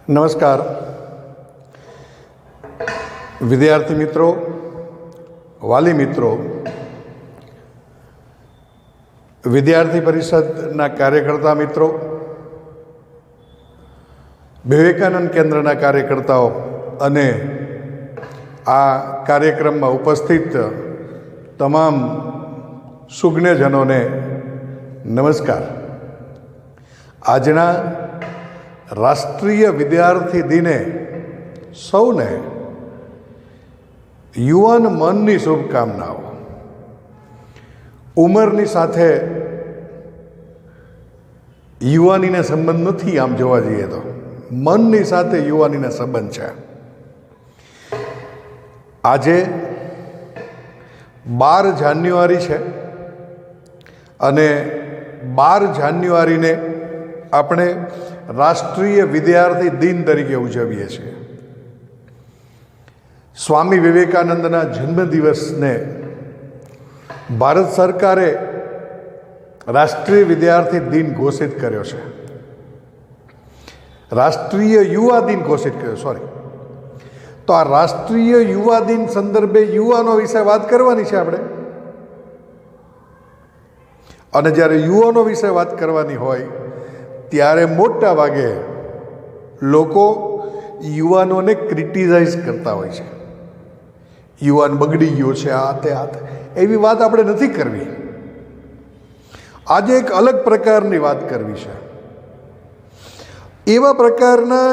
નમસ્કાર વિદ્યાર્થી મિત્રો, વાલી મિત્રો, વિદ્યાર્થી પરિષદના કાર્યકર્તા મિત્રો, વિવેકાનંદ કેન્દ્રના કાર્યકર્તાઓ અને આ કાર્યક્રમમાં ઉપસ્થિત તમામ સુજ્ઞજનોને નમસ્કાર. આજના રાષ્ટ્રીય વિદ્યાર્થી દિને સૌને યુવાન મનની શુભકામનાઓ. ઉંમરની સાથે યુવાનીને સંબંધ નથી, આમ જોવા જઈએ તો મનની સાથે યુવાનીને સંબંધ છે. આજે 12 જાન્યુઆરી છે અને 12 જાન્યુઆરીને આપણે રાષ્ટ્રીય વિદ્યાર્થી દિન તરીકે ઉજવીએ છીએ. સ્વામી વિવેકાનંદના જન્મદિવસને ભારત સરકારે રાષ્ટ્રીય વિદ્યાર્થી દિન ઘોષિત કર્યો છે. રાષ્ટ્રીય યુવા દિન ઘોષિત કર્યો, તો આ રાષ્ટ્રીય યુવા દિન સંદર્ભે યુવાનો વિશે વાત કરવાની છે આપણે. અને જ્યારે યુવાનો વિશે વાત કરવાની હોય ત્યારે મોટા ભાગે લોકો યુવાનોને ક્રિટિસાઇઝ કરતા હોય છે. યુવાન બગડી ગયો છે, આ તે એવી વાત આપણે નથી કરવી. આજે એક અલગ પ્રકારની વાત કરવી છે. એવા પ્રકારના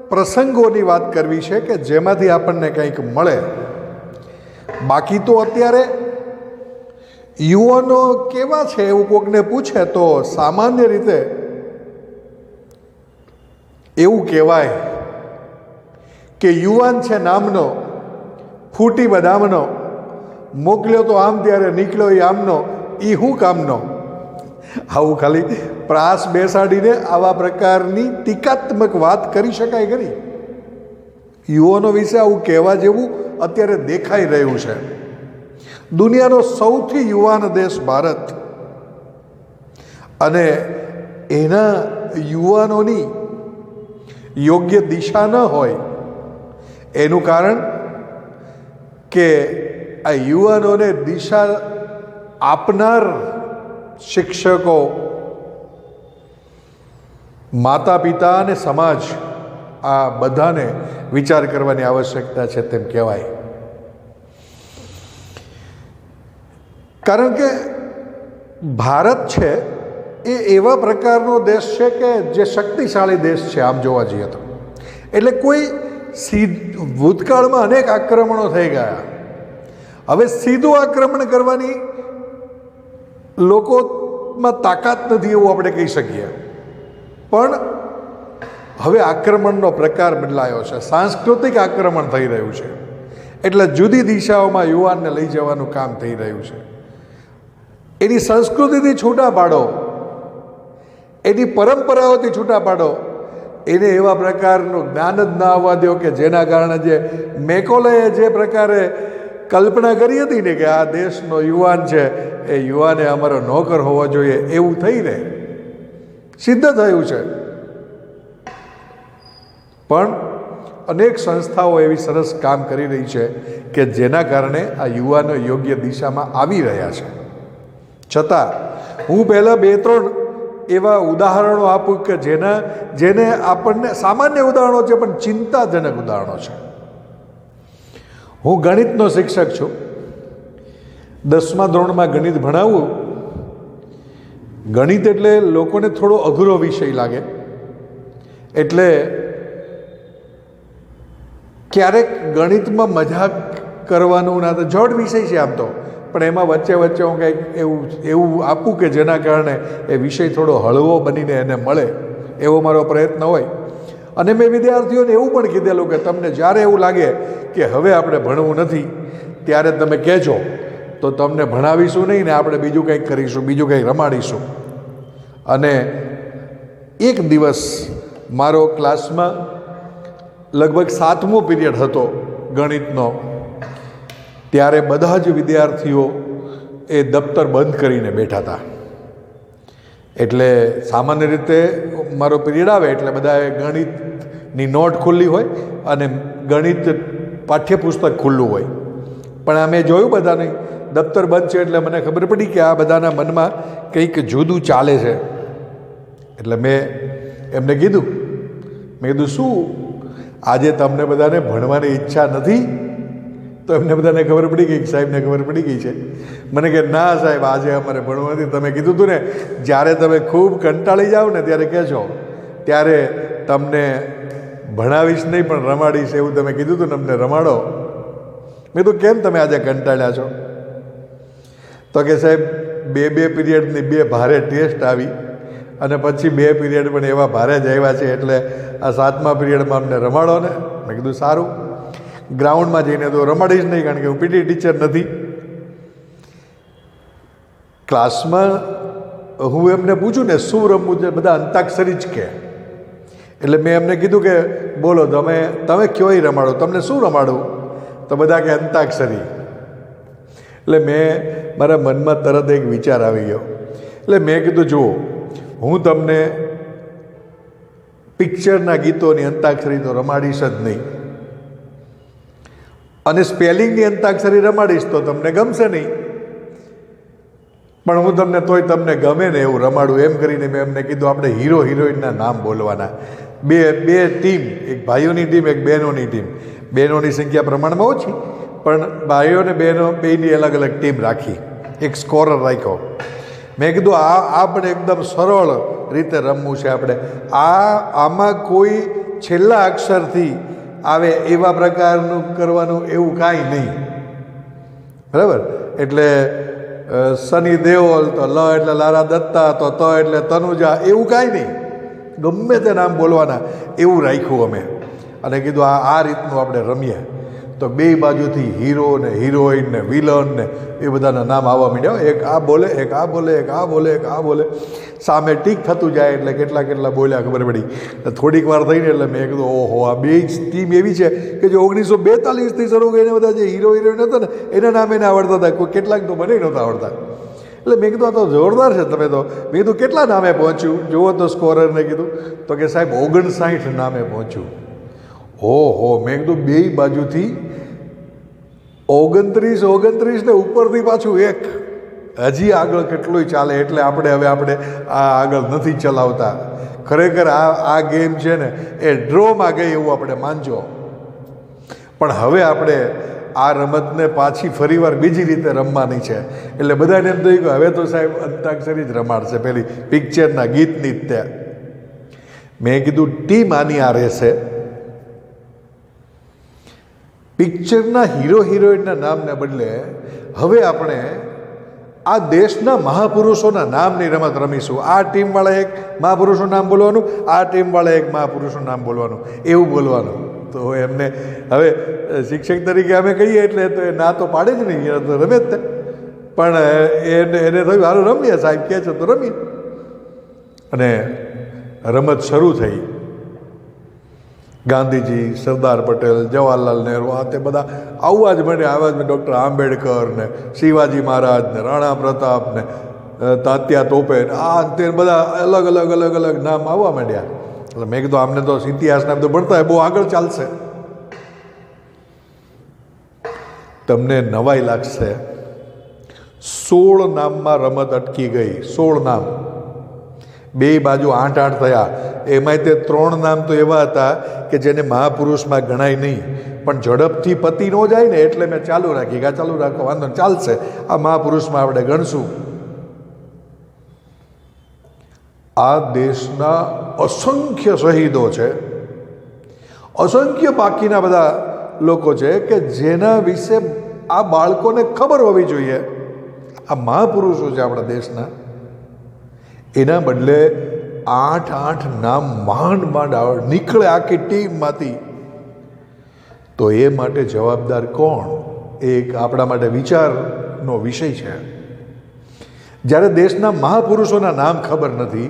પ્રસંગોની વાત કરવી છે કે જેમાંથી આપણને કંઈક મળે. બાકી તો અત્યારે યુવાનો કેવા છે એવું કોઈકને પૂછે તો સામાન્ય રીતે એવું કહેવાય કે યુવાન છે નામનો, ફૂટી બદામનો, મોકલ્યો તો આમ ત્યારે નીકળ્યો એ આમનો, એ શું કામનો. આવું ખાલી પ્રાસ બેસાડીને આવા પ્રકારની ટીકાત્મક વાત કરી શકાય ખરી? યુવાનો વિશે આવું કહેવા જેવું અત્યારે દેખાઈ રહ્યું છે. દુનિયાનો સૌથી યુવાન દેશ ભારત અને એના યુવાનોની યોગ્ય દિશા ન હોય એનું કારણ કે આ યુવાનોને દિશા આપનાર શિક્ષકો, માતા પિતા અને સમાજ, આ બધાને વિચાર કરવાની આવશ્યકતા છે તેમ કહેવાય. કારણ કે ભારત છે એ એવા પ્રકારનો દેશ છે કે જે શક્તિશાળી દેશ છે આમ જોવા જઈએ તો. એટલે કોઈ ભૂતકાળમાં અનેક આક્રમણો થઈ ગયા. હવે સીધું આક્રમણ કરવાની લોકોમાં તાકાત નથી એવું આપણે કહી શકીએ. પણ હવે આક્રમણનો પ્રકાર બદલાયો છે, સાંસ્કૃતિક આક્રમણ થઈ રહ્યું છે. એટલે જુદી દિશાઓમાં યુવાનને લઈ જવાનું કામ થઈ રહ્યું છે. એની સંસ્કૃતિથી છૂટા પાડો, એની પરંપરાઓથી છૂટા પાડો, એને એવા પ્રકારનું જ્ઞાન જ ના આવવા દો કે જેના કારણે જે મેકોલેએ જે પ્રકારે કલ્પના કરી હતી ને કે આ દેશનો યુવાન છે એ યુવાને અમારો નોકર હોવો જોઈએ, એવું થઈ રહે. સિદ્ધ થયું છે. પણ અનેક સંસ્થાઓ એવી સરસ કામ કરી રહી છે કે જેના કારણે આ યુવાનો યોગ્ય દિશામાં આવી રહ્યા છે. છતાં હું પહેલાં 2-3 એવા ઉદાહરણો આપું કે જેને આપણને, સામાન્ય ઉદાહરણો છે પણ ચિંતાજનક ઉદાહરણો છે. હું ગણિતનો શિક્ષક છું. 10મા ધોરણમાં ગણિત ભણાવું. ગણિત એટલે લોકોને થોડો અઘરો વિષય લાગે. એટલે ક્યારેક ગણિતમાં મજાક કરવાનું ના, તો જડ વિષય છે આમ તો, પણ એમાં વચ્ચે હું કંઈક એવું આપું કે જેના કારણે એ વિષય થોડો હળવો બનીને એને મળે, એવો મારો પ્રયત્ન હોય. અને મેં વિદ્યાર્થીઓને એવું પણ કીધેલું કે તમને જ્યારે એવું લાગે કે હવે આપણે ભણવું નથી ત્યારે તમે કહેજો, તો તમને ભણાવીશું નહીં ને આપણે બીજું કંઈક કરીશું, બીજું કંઈક રમાડીશું. અને એક દિવસ મારો ક્લાસમાં લગભગ 7મો પીરિયડ હતો ગણિતનો. ત્યારે બધા જ વિદ્યાર્થીઓ એ દફતર બંધ કરીને બેઠા હતા. એટલે સામાન્ય રીતે મારો પીરિયડ આવે એટલે બધાએ ગણિતની નોટ ખુલ્લી હોય અને ગણિત પાઠ્યપુસ્તક ખુલ્લું હોય. પણ આ મેં જોયું બધાને દફતર બંધ છે એટલે મને ખબર પડી કે આ બધાના મનમાં કંઈક જુદું ચાલે છે. એટલે મેં એમને કીધું, શું આજે તમને બધાને ભણવાની ઈચ્છા નથી? તો એમને બધાને ખબર પડી ગઈ, સાહેબને ખબર પડી ગઈ છે. મને કે ના સાહેબ, આજે અમારે ભણવું નથી. તમે કીધું હતું ને જ્યારે તમે ખૂબ કંટાળી જાઓ ને ત્યારે કહેજો, ત્યારે તમને ભણાવીશ નહીં પણ રમાડીશ, એવું તમે કીધું હતું ને, અમને રમાડો. મેં તો કેમ તમે આજે કંટાળ્યા છો? તો કે સાહેબ 2 પીરિયડની 2 ભારે ટેસ્ટ આવી અને પછી 2 પીરિયડ પણ એવા ભારે જ આવ્યા છે, એટલે આ 7મા પીરિયડમાં અમને રમાડો ને. મેં કીધું સારું. ગ્રાઉન્ડમાં જઈને તો રમાડીશ નહીં, કારણ કે હું પીટી ટીચર નથી. ક્લાસમાં હું એમને પૂછું ને શું રમવું છે, બધા અંતાક્ષરી જ કહે. એટલે મેં એમને કીધું કે બોલો તમે કયોય રમાડો, તમને શું રમાડું? તો બધા કે અંતાક્ષરી. એટલે મારા મનમાં તરત એક વિચાર આવી ગયો. એટલે મેં કીધું જુઓ, હું તમને પિક્ચરના ગીતોની અંતાક્ષરી તો રમાડીશ જ નહીં, અને સ્પેલિંગની અંતાક્ષરી રમાડીશ તો તમને ગમશે નહીં, પણ હું તમને ગમે ને એવું રમાડું. એમ કરીને મેં એમને કીધું આપણે હીરો હિરોઈનના નામ બોલવાના. બે ટીમ, એક ભાઈઓની ટીમ, એક બહેનોની ટીમ. બહેનોની સંખ્યા પ્રમાણમાં ઓછી, પણ ભાઈઓ અને બહેનો બેની અલગ અલગ ટીમ રાખી, એક સ્કોરર રાખ્યો. મેં કીધું આપણે એકદમ સરળ રીતે રમવું છે. આપણે આમાં કોઈ છેલ્લા અક્ષરથી આવે એવા પ્રકારનું કરવાનું એવું કાંઈ નહીં, બરાબર? એટલે સની દેઓલ તો લ એટલે લારા દત્તા, તો ત એટલે તનુજા, એવું કાંઈ નહીં, ગમે તે નામ બોલવાના એવું રાખ્યું અમે. અને કીધું આ રીતનું આપણે રમીએ. તો 2 બાજુથી હીરો ને હિરોઈન ને વિલન ને એ બધાના નામ આવવા માંડ્યા. એક આ બોલે, એક આ બોલે, એક આ બોલે, એક આ બોલે. સામે ટીક થતું જાય એટલે કેટલા બોલ્યા ખબર પડી. થોડીક વાર થઈને એટલે મેં કીધું ઓહો, આ 2 ટીમ એવી છે કે જે 1942થી શરૂ કરીને બધા જે હીરો હિરોઈન હતા ને એના નામ એને આવડતા હતા, કોઈ કેટલાક તો મને નહોતા આવડતા. એટલે મેં કીધું આ તો જોરદાર છે. તમે તો મેં કીધું કેટલા નામે પહોંચ્યું જુઓ તો સ્કોરરને કીધું. તો કે સાહેબ 59 નામે પહોંચ્યું. ઓહો, મેં કીધું 2 બાજુથી 29 ને ઉપરથી પાછું 1, હજી આગળ કેટલુંય ચાલે. એટલે આપણે આ આગળ નથી ચલાવતા. ખરેખર આ ગેમ છે ને એ ડ્રોમાં ગઈ એવું આપણે માનજો. પણ હવે આપણે આ રમતને પાછી ફરીવાર બીજી રીતે રમવાની છે. એટલે બધાને એમ થયું કે હવે તો સાહેબ અંતાક્ષરી જ રમાડશે, પેલી પિક્ચરના ગીતની જ તે. મેં કીધું ટીમ આની આ રહેશે. પિક્ચરના હીરો હિરોઈનના નામને બદલે હવે આપણે આ દેશના મહાપુરુષોના નામની રમત રમીશું. આ ટીમવાળા એક મહાપુરુષનું નામ બોલવાનું, આ ટીમવાળા એક મહાપુરુષનું નામ બોલવાનું, એવું બોલવાનું. તો એમને હવે શિક્ષક તરીકે અમે કહીએ એટલે તો એ ના તો પાડે જ નહીં, તો રમે જ તે. પણ એને થયું હારું રમીએ, સાહેબ કહે છે તો રમીએ. અને રમત શરૂ થઈ. ગાંધીજી, સરદાર પટેલ, જવાહરલાલ નહેરુ, આ તે બધા આવવા જ માંડે. ડૉક્ટર આંબેડકર ને શિવાજી મહારાજ ને રાણા પ્રતાપ ને તાત્યા તોપે આ તે બધા અલગ અલગ નામ આવવા માંડ્યા. એટલે મેં કીધું આમને તો ઇતિહાસના તો ભણતા બહુ આગળ ચાલશે. તમને નવાઈ લાગશે, 16 નામમાં રમત અટકી ગઈ. 16 નામ, 2 બાજુ 8 થયા. એમાંય તે 3 નામ તો એવા હતા કે જેને મહાપુરુષમાં ગણાય નહીં, પણ ઝડપથી પતી ન જાય ને એટલે મેં ચાલુ રાખી. ચાલુ રાખો, વાંધો ચાલશે, આ મહાપુરુષમાં આપણે ગણશું. આ દેશના અસંખ્ય શહીદો છે, અસંખ્ય બાકીના બધા લોકો છે કે જેના વિશે આ બાળકોને ખબર હોવી જોઈએ. આ મહાપુરુષો છે આપણા દેશના. એના બદલે 8 નામ માંડ નીકળે આખી ટીમમાંથી. તો એ માટે જવાબદાર કોણ? એક આપણા માટે વિચારનો વિષય છે. જ્યારે દેશના મહાપુરુષોના નામ ખબર નથી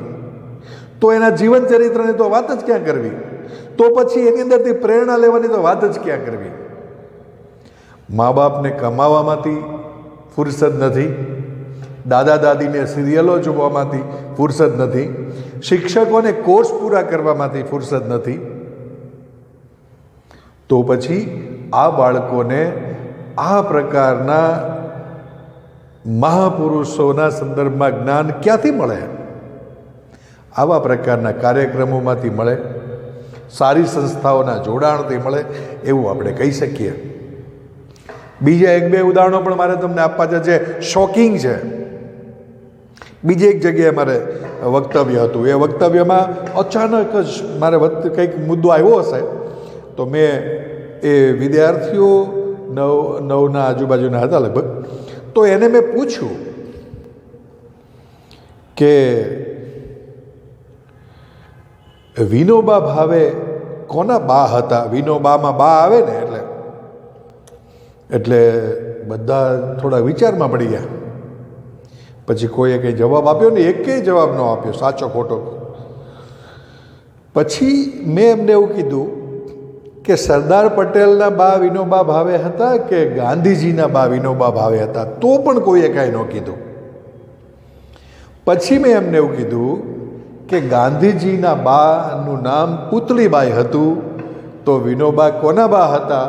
તો એના જીવન ચરિત્રની તો વાત જ ક્યાં કરવી? તો પછી એની અંદરથી પ્રેરણા લેવાની તો વાત જ ક્યાં કરવી? મા બાપને કમાવામાંથી ફુરસદ નથી, દાદા દાદીને સિરિયલો જોવામાંથી ફુરસદ નથી, શિક્ષકોને કોર્સ પૂરા કરવામાંથી ફુરસદ નથી, તો પછી આ બાળકોને આ પ્રકારના મહાપુરુષોના સંદર્ભમાં જ્ઞાન ક્યાંથી મળે? આવા પ્રકારના કાર્યક્રમોમાંથી મળે, સારી સંસ્થાઓના જોડાણથી મળે એવું આપણે કહી શકીએ. બીજા એક બે ઉદાહરણો પણ મારે તમને આપવા છે જે શોકિંગ છે. બીજી એક જગ્યાએ મારે વક્તવ્ય હતું. એ વક્તવ્યમાં અચાનક જ મારે કંઈક મુદ્દો આવ્યો હશે, તો મેં એ વિદ્યાર્થીઓ નવના આજુબાજુના હતા લગભગ, તો એને મેં પૂછ્યું કે વિનોબા ભાવે કોના બા હતા? વિનોબામાં બા આવે ને એટલે બધા થોડા વિચારમાં પડી ગયા. પછી કોઈએ કંઈ જવાબ આપ્યો ને, એકેય જવાબ ન આપ્યો, સાચો ખોટો. પછી મેં એમને એવું કીધું કે સરદાર પટેલના બા વિનોબા ભાવે હતા કે ગાંધીજીના બા વિનોબા ભાવે હતા? તો પણ કોઈએ કાંઈ ન કીધું. પછી મેં એમને એવું કીધું કે ગાંધીજીના બાનું નામ પુતળીબાઈ હતું, તો વિનોબા કોના બા હતા?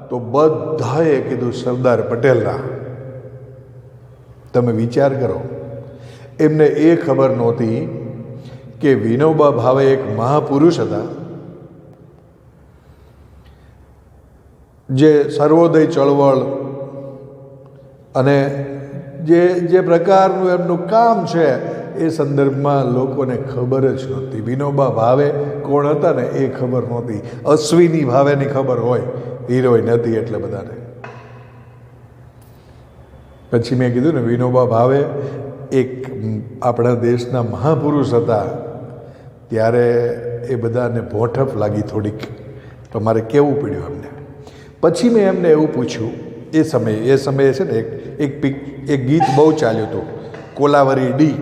તો બધાએ કીધું સરદાર પટેલના. તમે વિચાર કરો, એમને એ ખબર નહોતી કે વિનોબા ભાવે એક મહાપુરુષ હતા, જે સર્વોદય ચળવળ અને જે પ્રકારનું એમનું કામ છે એ સંદર્ભમાં લોકોને ખબર જ નહોતી. વિનોબા ભાવે કોણ હતા ને એ ખબર નહોતી. અશ્વિની ભાવેની ખબર હોય, હિરોઈન હતી એટલે બધાને. પછી મેં કીધું ને, વિનોબા ભાવે એક આપણા દેશના મહાપુરુષ હતા, ત્યારે એ બધાને ભોઠપ લાગી થોડીક, તો મારે કહેવું પડ્યું એમને. પછી મેં એમને એવું પૂછ્યું, એ સમયે છે ને એક ગીત બહુ ચાલ્યું હતું, કોલાવરી ડી.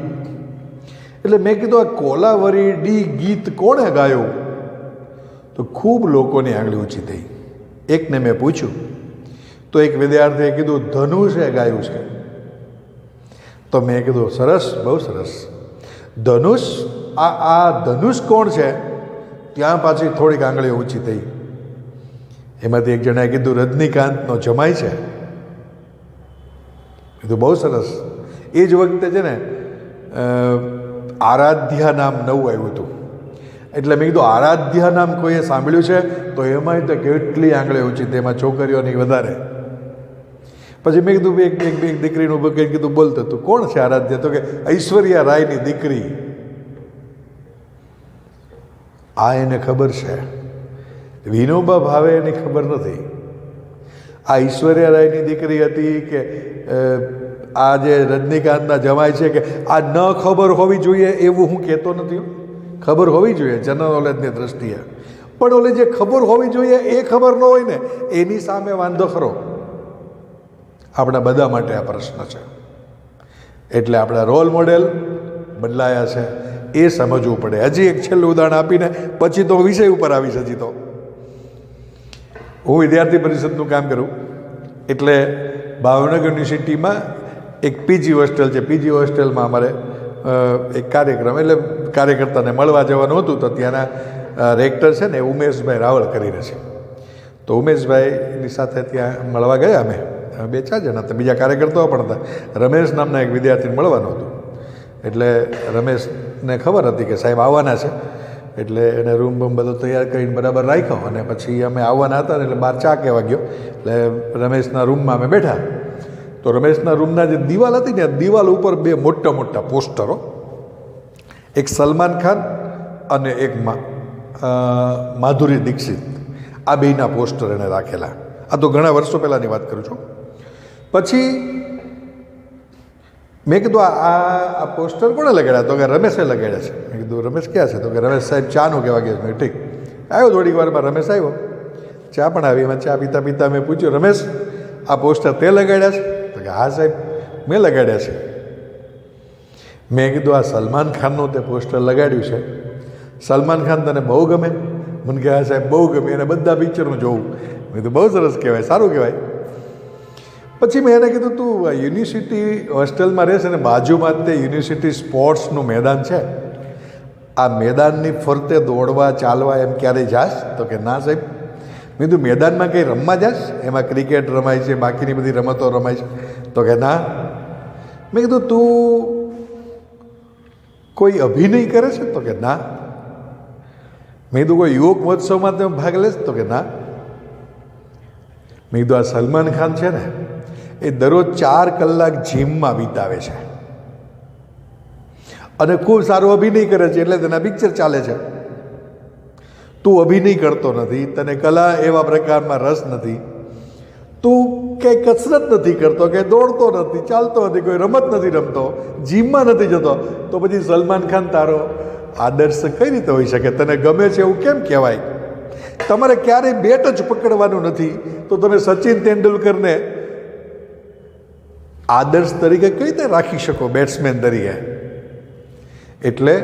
એટલે મેં કીધું, આ કોલાવરી ડી ગીત કોણે ગાયું? તો ખૂબ લોકોની આંગળી ઊંચી થઈ. એકને મેં પૂછ્યું તો એક વિદ્યાર્થીએ કીધું ધનુષે ગાયું છે. તો મેં કીધું સરસ, બહુ સરસ. ધનુષ, આ ધનુષ કોણ છે? ત્યાં પાછી થોડીક આંગળી ઊંચી થઈ. એમાંથી એક જણાએ કીધું રજનીકાંતનો જમાઈ છે. કીધું બહુ સરસ. એ જ વખતે છે ને આરાધ્યા નામ નવું આવ્યું હતું. એટલે મેં કીધું આરાધ્યા નામ કોઈએ સાંભળ્યું છે? તો એમાંય તો કેટલી આંગળી ઊંચી, તેમાં છોકરીઓની વધારે. પછી મેં કીધું એક દીકરીનું કંઈ કીધું, બોલતો તું કોણ છે આરાધ્યા? તો કે ઐશ્વર્યા રાયની દીકરી. આ એને ખબર છે, વિનોબા ભાવે એની ખબર નથી. આ ઐશ્વર્યા રાયની દીકરી હતી કે આ જે રજનીકાંતના જમાઈ છે, કે આ ન ખબર હોવી જોઈએ એવું હું કહેતો નથી. ખબર હોવી જોઈએ જનરલ નોલેજની દ્રષ્ટિએ, પણ ઓલી જે ખબર હોવી જોઈએ એ ખબર ન હોય ને, એની સામે વાંધો ખરો. આપણા બધા માટે આ પ્રશ્ન છે. એટલે આપણા રોલ મોડેલ બદલાયા છે, એ સમજવું પડે. હજી એક છેલ્લું ઉદાહરણ આપીને પછી તો વિષય ઉપર આવીશ. હજી તો હું વિદ્યાર્થી પરિષદનું કામ કરું, એટલે ભાવનગર યુનિવર્સિટીમાં એક પીજી હોસ્ટેલ છે. પીજી હોસ્ટેલમાં અમારે એક કાર્યક્રમ, એટલે કાર્યકર્તાને મળવા જવાનું હતું. તો ત્યાંના રેક્ટર છે ને ઉમેશભાઈ રાવળ કરીને છે. તો ઉમેશભાઈની સાથે ત્યાં મળવા ગયા અમે, 2-4 જણા હતા. બીજા કાર્યકર્તાઓ પણ હતા. રમેશ નામના એક વિદ્યાર્થીને મળવાનું હતું. એટલે રમેશને ખબર હતી કે સાહેબ આવવાના છે, એટલે એને રૂમ બૂમ બધો તૈયાર કરીને બરાબર રાખ્યો. અને પછી અમે આવવાના હતા ને એટલે બહાર ચા કહેવા ગયો. એટલે રમેશના રૂમમાં અમે બેઠા. તો રમેશના રૂમના જે દિવાલ હતી ને, દિવાલ ઉપર 2 મોટા મોટા પોસ્ટરો, એક સલમાન ખાન અને એક માધુરી દીક્ષિત, આ બેયના પોસ્ટર એને રાખેલા. આ તો ઘણા વર્ષો પહેલાંની વાત કરું છું. પછી મેં કીધું આ પોસ્ટર કોણે લગાડ્યા? તો કે રમેશે લગાડ્યા છે. મેં કીધું રમેશ ક્યાં છે? તો કે રમેશ સાહેબ ચાનું કહેવા ગયા છે. મેં ઠીક. આવ્યો થોડીક વારમાં રમેશ આવ્યો, ચા પણ આવી. એમાં ચા પીતા પીતા મેં પૂછ્યું, રમેશ આ પોસ્ટર તે લગાડ્યા છે? તો કે હા સાહેબ મેં લગાડ્યા છે. મેં કીધું આ સલમાન ખાનનું તે પોસ્ટર લગાડ્યું છે, સલમાન ખાન તને બહુ ગમે? મને કહે હા સાહેબ બહુ ગમે, એને બધા પિક્ચર હું જોઉં. મેં કીધું બહુ સરસ કહેવાય, સારું કહેવાય. પછી મેં એને કીધું તું યુનિવર્સિટી હોસ્ટેલમાં રહેશે ને બાજુમાં જ તે યુનિવર્સિટી સ્પોર્ટ્સનું મેદાન છે, આ મેદાનની ફરતે દોડવા ચાલવા એમ ક્યારેય જાસ? તો કે ના સાહેબ. મેં કીધું મેદાનમાં કંઈ રમવા જાસ? એમાં ક્રિકેટ રમાય છે, બાકીની બધી રમતો રમાય છે? તો કે ના. મેં કીધું તું કોઈ અભિનય કરે છે? તો કે ના. મેં કીધું કોઈ યુવક મહોત્સવમાં તમે ભાગ લેશ? તો કે ના. મેં કીધું આ સલમાન ખાન છે ને એ દરરોજ 4 કલાક જીમમાં વિતાવે છે અને ખૂબ સારો અભિનય કરે છે, એટલે તેના પિક્ચર ચાલે છે. તું અભિનય કરતો નથી, તને કલા એવા પ્રકારમાં રસ નથી, તું કંઈ કસરત નથી કરતો, કે દોડતો નથી, ચાલતો નથી, કોઈ રમત નથી રમતો, જીમમાં નથી જતો, તો પછી સલમાન ખાન તારો આદર્શ કઈ રીતે હોઈ શકે? તને ગમે છે એવું કેમ કહેવાય? તમારે ક્યારેય બેટ જ પકડવાનું નથી તો તમે સચિન તેંડુલકરને આદર્શ તરીકે કઈ રીતે રાખી શકો, બેટ્સમેન તરીકે? એટલે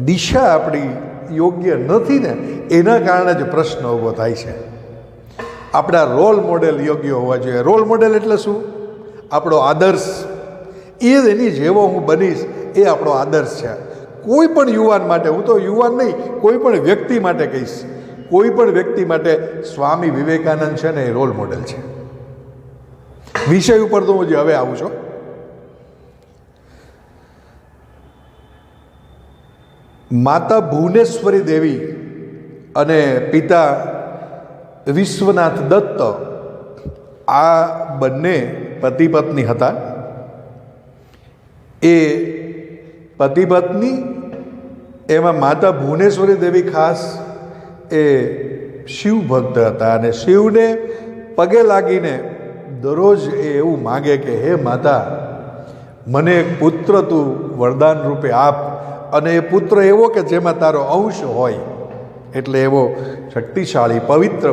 દિશા આપણી યોગ્ય નથી ને એના કારણે જ પ્રશ્ન ઊભો થાય છે. આપણા રોલ મોડેલ યોગ્ય હોવા જોઈએ. રોલ મોડેલ એટલે શું? આપણો આદર્શ. એ એની જેવો હું બનીશ એ આપણો આદર્શ છે. કોઈ પણ યુવાન માટે, હું તો યુવાન નહીં, કોઈ પણ વ્યક્તિ માટે કહીશ, કોઈ પણ વ્યક્તિ માટે સ્વામી વિવેકાનંદ છે ને એ રોલ મોડેલ છે. વિષય ઉપર તો હું જે હવે આવું છું. માતા ભુવનેશ્વરી દેવી અને પિતા વિશ્વનાથ દત્ત આ બંને પતિ પત્ની હતા. એ પતિ પત્ની, એમાં માતા ભુવનેશ્વરી દેવી ખાસ એ શિવ ભક્ત હતા અને શિવને પગે લાગીને દરરોજ એ એવું માગે કે હે માતા, મને એક પુત્ર તું વરદાન રૂપે આપ, અને એ પુત્ર એવો કે જેમાં તારો અંશ હોય, એટલે એવો શક્તિશાળી પવિત્ર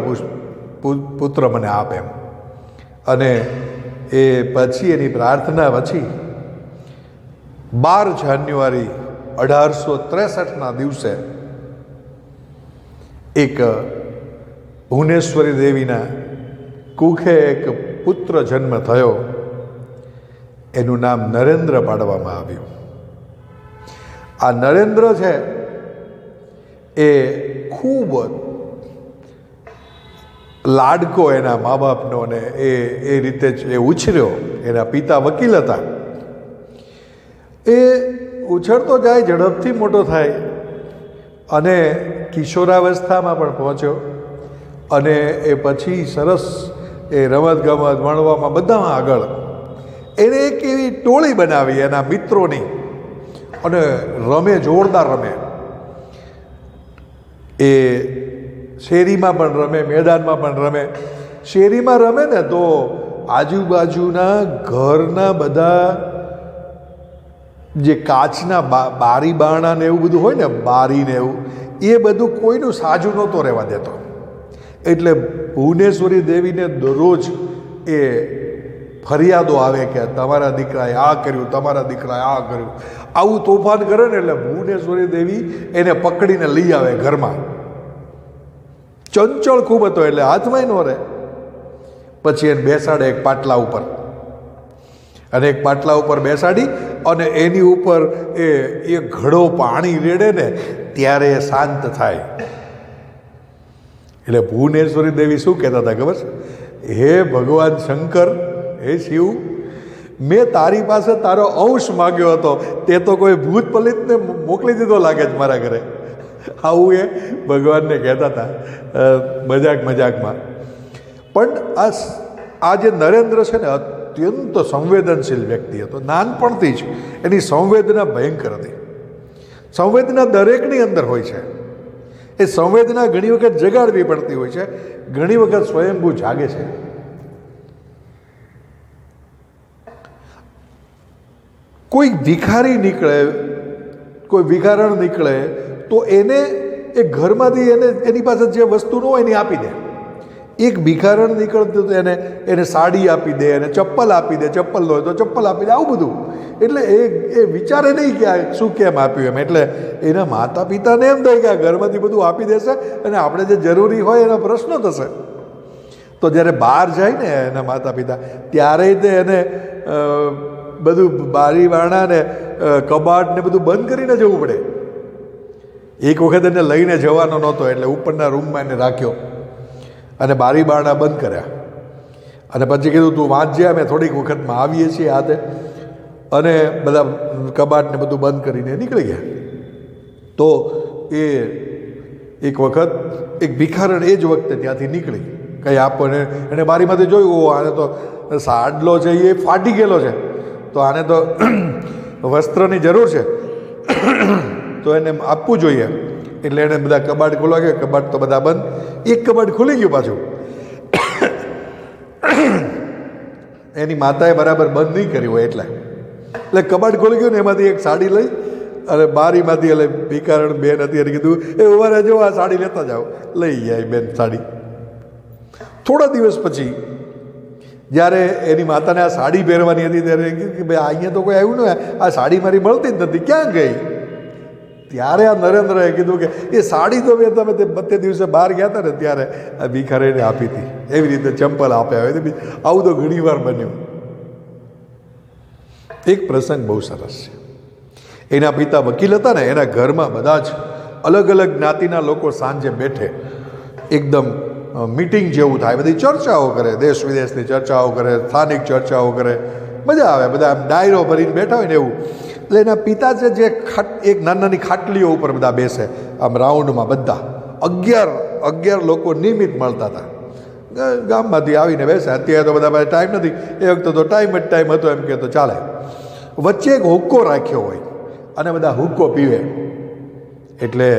પુત્ર મને આપ એમ. અને એ પછી એની પ્રાર્થના પછી 12 જાન્યુઆરી 1863ના દિવસે એક ભુવનેશ્વરી દેવીના કુખે એક પુત્ર જન્મ થયો. એનું નામ નરેન્દ્ર પાડવામાં આવ્યું. આ નરેન્દ્ર છે એ ખૂબ લાડકો એના મા બાપનો, ને એ રીતે જ એ ઉછર્યો. એના પિતા વકીલ હતા. એ ઉછળતો જાય, ઝડપથી મોટો થાય અને કિશોરાવસ્થામાં પણ પહોંચ્યો. અને એ પછી સરસ એ રમતગમત ભણવામાં બધામાં આગળ. એણે એક એવી ટોળી બનાવી એના મિત્રોની, અને રમે, જોરદાર રમે. એ શેરીમાં પણ રમે, મેદાનમાં પણ રમે. શેરીમાં રમે ને તો આજુબાજુના ઘરના બધા જે કાચના બારી બારણા ને એવું બધું હોય ને, બારી ને એવું, એ બધું કોઈનું સાજું નહોતો રહેવા દેતો. એટલે ભુવનેશ્વરી દેવીને દરરોજ એ ફરિયાદો આવે કે તમારા દીકરાએ આ કર્યું, તમારા દીકરાએ આ કર્યું. આવું તોફાન કરે ને એટલે ભુવનેશ્વરી દેવી એને પકડીને લઈ આવે ઘરમાં. ચંચળ ખૂબ હતો એટલે હાથમાં ન રહે. પછી એને બેસાડે એક પાટલા ઉપર, અને એક પાટલા ઉપર બેસાડી અને એની ઉપર એ ઘડો પાણી રેડે ને ત્યારે એ શાંત થાય. એટલે ભુવનેશ્વરી દેવી શું કહેતા હતા ખબર છે? હે ભગવાન શંકર, હે શિવ, મેં તારી પાસે તારો અંશ માગ્યો હતો, તે તો કોઈ ભૂત પલિતને મોકલી દીધો લાગે છે મારા ઘરે. આવું એ ભગવાનને કહેતા હતા મજાકમાં. પણ આ જે નરેન્દ્ર છે ને અત્યંત સંવેદનશીલ વ્યક્તિ હતો. નાનપણથી જ એની સંવેદના ભયંકર હતી. સંવેદના દરેકની અંદર હોય છે. એ સંવેદના ઘણી વખત જગાડવી પડતી હોય છે, ઘણી વખત સ્વયંભૂ જાગે છે. કોઈ ભિખારી નીકળે, કોઈ ભિખારણ નીકળે તો એને એ ઘરમાંથી એની પાસે જે વસ્તુ ન હોય એને આપી દે. એક ભિખારણ નીકળતું તો એને સાડી આપી દે, એને ચપ્પલ આપી દે, ચપ્પલ ન હોય તો ચપ્પલ આપી દે, આવું બધું. એટલે એ વિચારે નહીં કે આ શું કેમ આપ્યું એમ. એટલે એના માતા પિતાને એમ થાય કે આ ઘરમાંથી બધું આપી દેશે અને આપણે જે જરૂરી હોય એના પ્રશ્નો થશે. તો જ્યારે બહાર જાય ને એના માતા પિતા ત્યારે તે એને બધું બારી બારણા ને કબાટ ને બધું બંધ કરીને જવું પડે. એક વખત એને લઈને જવાનો નહોતો એટલે ઉપરના રૂમમાં એને રાખ્યો અને બારી બારણા બંધ કર્યા અને પછી કીધું તું વાંચજે, અમે થોડીક વખતમાં આવીએ છીએ આ તે, અને બધા કબાટને બધું બંધ કરીને નીકળી ગયા. તો એ એક વખત એક ભિખારણ એ જ વખતે ત્યાંથી નીકળી, કંઈ આપણને એને બારીમાંથી જોયું, આને તો સાડલો છે એ ફાટી ગયેલો છે, તો આને તો વસ્ત્રની જરૂર છે, તો એને આપવું જોઈએ. એટલે એણે બધા કબાટ ખોલવા ગયા, કબાટ તો બધા બંધ, એક કબાટ ખુલી ગયું પાછું. એની માતાએ બરાબર બંધ નહીં કર્યું હોય એટલે કબાટ ખોલી ગયું ને એમાંથી એક સાડી લઈ અને બારીમાંથી એટલે ભિખારણ બેન હતી એને કીધું એ ઉભા રહેજો, આ સાડી લેતા જાઓ. લઈ જાય બેન સાડી. થોડા દિવસ પછી જ્યારે એની માતાને આ સાડી પહેરવાની હતી ત્યારે કીધું કે ભાઈ અહીંયા તો કોઈ આવ્યું ને, આ સાડી મારી મળતી જ નથી, ક્યાં ગઈ? ત્યારે આ નરેન્દ્રએ કીધું કે એ સાડી તો મેં તમે તે દિવસે બહાર ગયા હતા ને ત્યારે આ ભિખારીને આપી હતી, એવી રીતે ચંપલ આપ્યા હોય. આવું તો ઘણી વાર બન્યું. એક પ્રસંગ બહુ સરસ છે. એના પિતા વકીલ હતા ને, એના ઘરમાં બધા જ અલગ અલગ જ્ઞાતિના લોકો સાંજે બેઠે, એકદમ મીટિંગ જેવું થાય, બધી ચર્ચાઓ કરે, દેશ વિદેશની ચર્ચાઓ કરે, સ્થાનિક ચર્ચાઓ કરે, મજા આવે. બધા આમ ડાયરો ભરીને બેઠા હોય ને એવું. એટલે એના પિતા છે જે એક નાની ખાટલીઓ ઉપર બધા બેસે આમ રાઉન્ડમાં, બધા 11 લોકો નિયમિત મળતા હતા, ગામમાંથી આવીને બેસે. અત્યારે તો બધા પાસે ટાઈમ નથી, એ વખતે તો ટાઈમ જ ટાઈમ હતો એમ કે તો ચાલે. વચ્ચે એક હુક્કો રાખ્યો હોય અને બધા હુક્કો પીવે. એટલે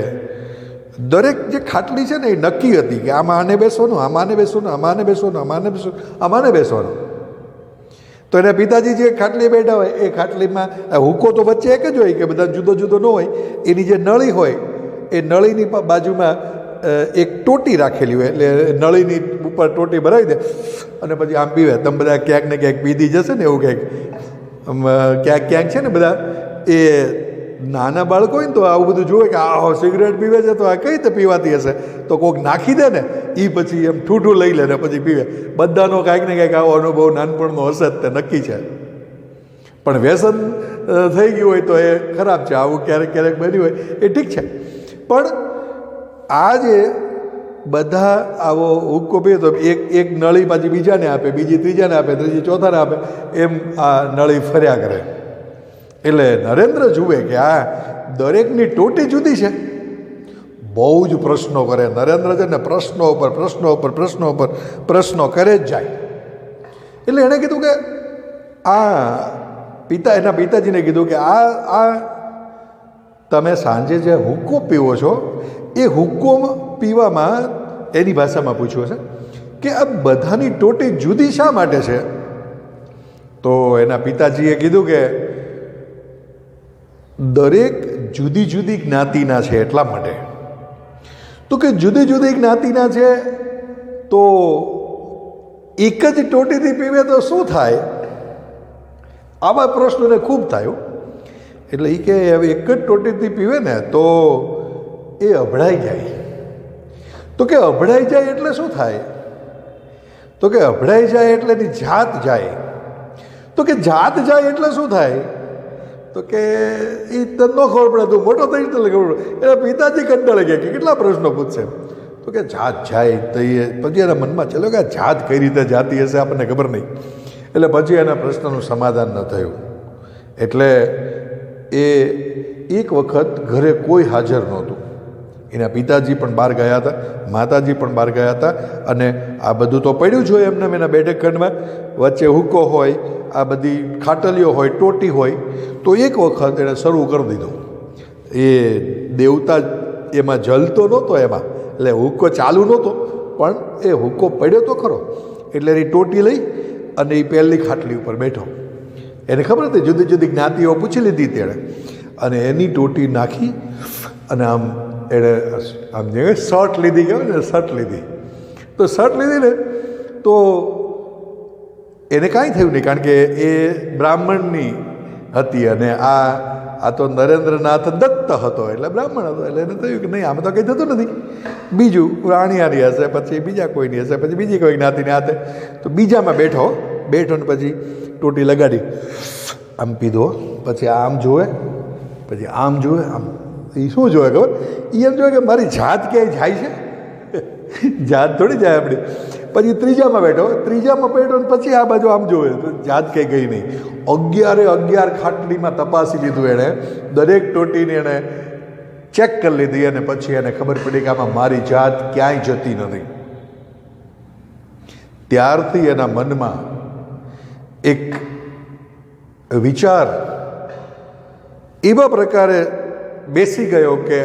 દરેક જે ખાટલી છે ને એ નક્કી હતી કે આમાં આને બેસવાનું, આમાં આને બેસવાનું, આમાં આને બેસવાનું, આમાં આને બેસવાનું, આમાં આને બેસવાનું. તો એના પિતાજી જે ખાટલી બેઠા હોય એ ખાટલીમાં હુક્કો તો વચ્ચે એક જ હોય કે બધા જુદો જુદો ન હોય. એની જે નળી હોય એ નળીની બાજુમાં એક ટોટી રાખેલી હોય, એટલે નળીની ઉપર ટોટી ભરાવી દે અને પછી આમ પીવે. તમે બધા ક્યાંક ને ક્યાંક પીધી જશે ને એવું ક્યાંક, ક્યાંક ક્યાંક છે ને બધા એ નાના બાળકો હોય ને તો આવું બધું જુએ કે આ સિગરેટ પીવે છે તો આ કઈ રીતે પીવાતી હશે, તો કોઈક નાખી દે ને એ પછી એમ ઠૂઠું લઈ લે ને પછી પીવે. બધાનો કાંઈક ને કાંઈક આવો અનુભવ નાનપણનો હશે જ, તે નક્કી છે. પણ વ્યસન થઈ ગયું હોય તો એ ખરાબ છે. આવું ક્યારેક ક્યારેક બન્યું હોય એ ઠીક છે. પણ આ જે બધા આવો હુક્કો પીએ તો એક નળી પાછી બીજાને આપે, બીજી ત્રીજાને આપે, ત્રીજી ચોથાને આપે, એમ આ નળી ફર્યા કરે. એટલે નરેન્દ્ર જુએ કે આ દરેકની ટોટી જુદી છે. બહુ જ પ્રશ્નો કરે નરેન્દ્ર છે ને, પ્રશ્નો ઉપર પ્રશ્નો ઉપર પ્રશ્નો ઉપર પ્રશ્નો કરે જ જાય. એટલે એણે કીધું કે એના પિતાજીને કીધું કે આ તમે સાંજે જે હુક્કો પીવો છો એ હુક્કો પીવામાં, એની ભાષામાં પૂછ્યું છે કે આ બધાની ટોટી જુદી શા માટે છે? તો એના પિતાજીએ કીધું કે દરેક જુદી જુદી જ્ઞાતિના છે એટલા માટે. તો કે જુદી જુદી જ્ઞાતિના છે તો એક જ ટોટીથી પીવે તો શું થાય? આવા પ્રશ્નોને ખૂબ થયો. એટલે એ કે હવે એક જ ટોટીથી પીવે ને તો એ અભડાઈ જાય. તો કે અભડાઈ જાય એટલે શું થાય? તો કે અભડાઈ જાય એટલે એની જાત જાય. તો કે જાત જાય એટલે શું થાય? તો કે એ તને ન ખબર પડે, તું મોટો થઈ તો ખબર પડે. એના પિતાજી કંટાળે ગયા કે કેટલા પ્રશ્નો પૂછશે. તો કે જાત જાય તો એ પછી એના મનમાં ચાલો કે આ જાત કઈ રીતે જાતી હશે આપણને ખબર નહીં. એટલે પછી એના પ્રશ્નનું સમાધાન ન થયું. એટલે એ એક વખત ઘરે કોઈ હાજર નહોતું. એના પિતાજી પણ બહાર ગયા હતા, માતાજી પણ બહાર ગયા હતા, અને આ બધું તો પડ્યું જ હોય એમને એના બેઠક ખંડમાં. વચ્ચે હુક્કો હોય, આ બધી ખાટલીઓ હોય, ટોટી હોય. તો એક વખત એણે શરૂ કરી દીધું. એ દેવતા એમાં જલતો નહોતો એમાં, એટલે હુક્કો ચાલુ નહોતો, પણ એ હુક્કો પડ્યો તો ખરો. એટલે એની ટોટી લઈ અને એ પહેલી ખાટલી ઉપર બેઠો. એને ખબર હતી જુદી જુદી જ્ઞાતિઓ પૂછી લીધી તેણે, અને એની ટોટી નાખી અને આમ એણે આમ જે શર્ટ લીધી, કહેવાય ને શર્ટ લીધી. તો શર્ટ લીધી ને તો એને કાંઈ થયું નહીં, કારણ કે એ બ્રાહ્મણની હતી અને આ આ તો નરેન્દ્રનાથ દત્ત હતો એટલે બ્રાહ્મણ હતો, એટલે એને થયું કે નહીં આમાં તો કંઈ થતું નથી. બીજું રાણિયાની હશે, પછી બીજા કોઈની હશે, પછી બીજી કોઈ જ્ઞાતિની હાથે. તો બીજામાં બેઠો ને પછી ટોટી લગાડી આમ પીધો, પછી આમ જોવે, પછી આમ જોવે, આમ એ શું જોવે ખબર? એ એમ જોવે કે મારી જાત ક્યાંય જાય છે? જાત થોડી જાય આપણી. પછી ત્રીજામાં બેઠો ને પછી આ બાજુ આમ જોવે તો જાત કંઈ ગઈ નહીં. 11 ખાટલીમાં તપાસી લીધું એણે, દરેક ટોટીને એણે ચેક કરી લીધી અને પછી એને ખબર પડી કે આમાં મારી જાત ક્યાંય જતી નથી. ત્યારથી એના મનમાં એક વિચાર એવા પ્રકારે બેસી ગયો કે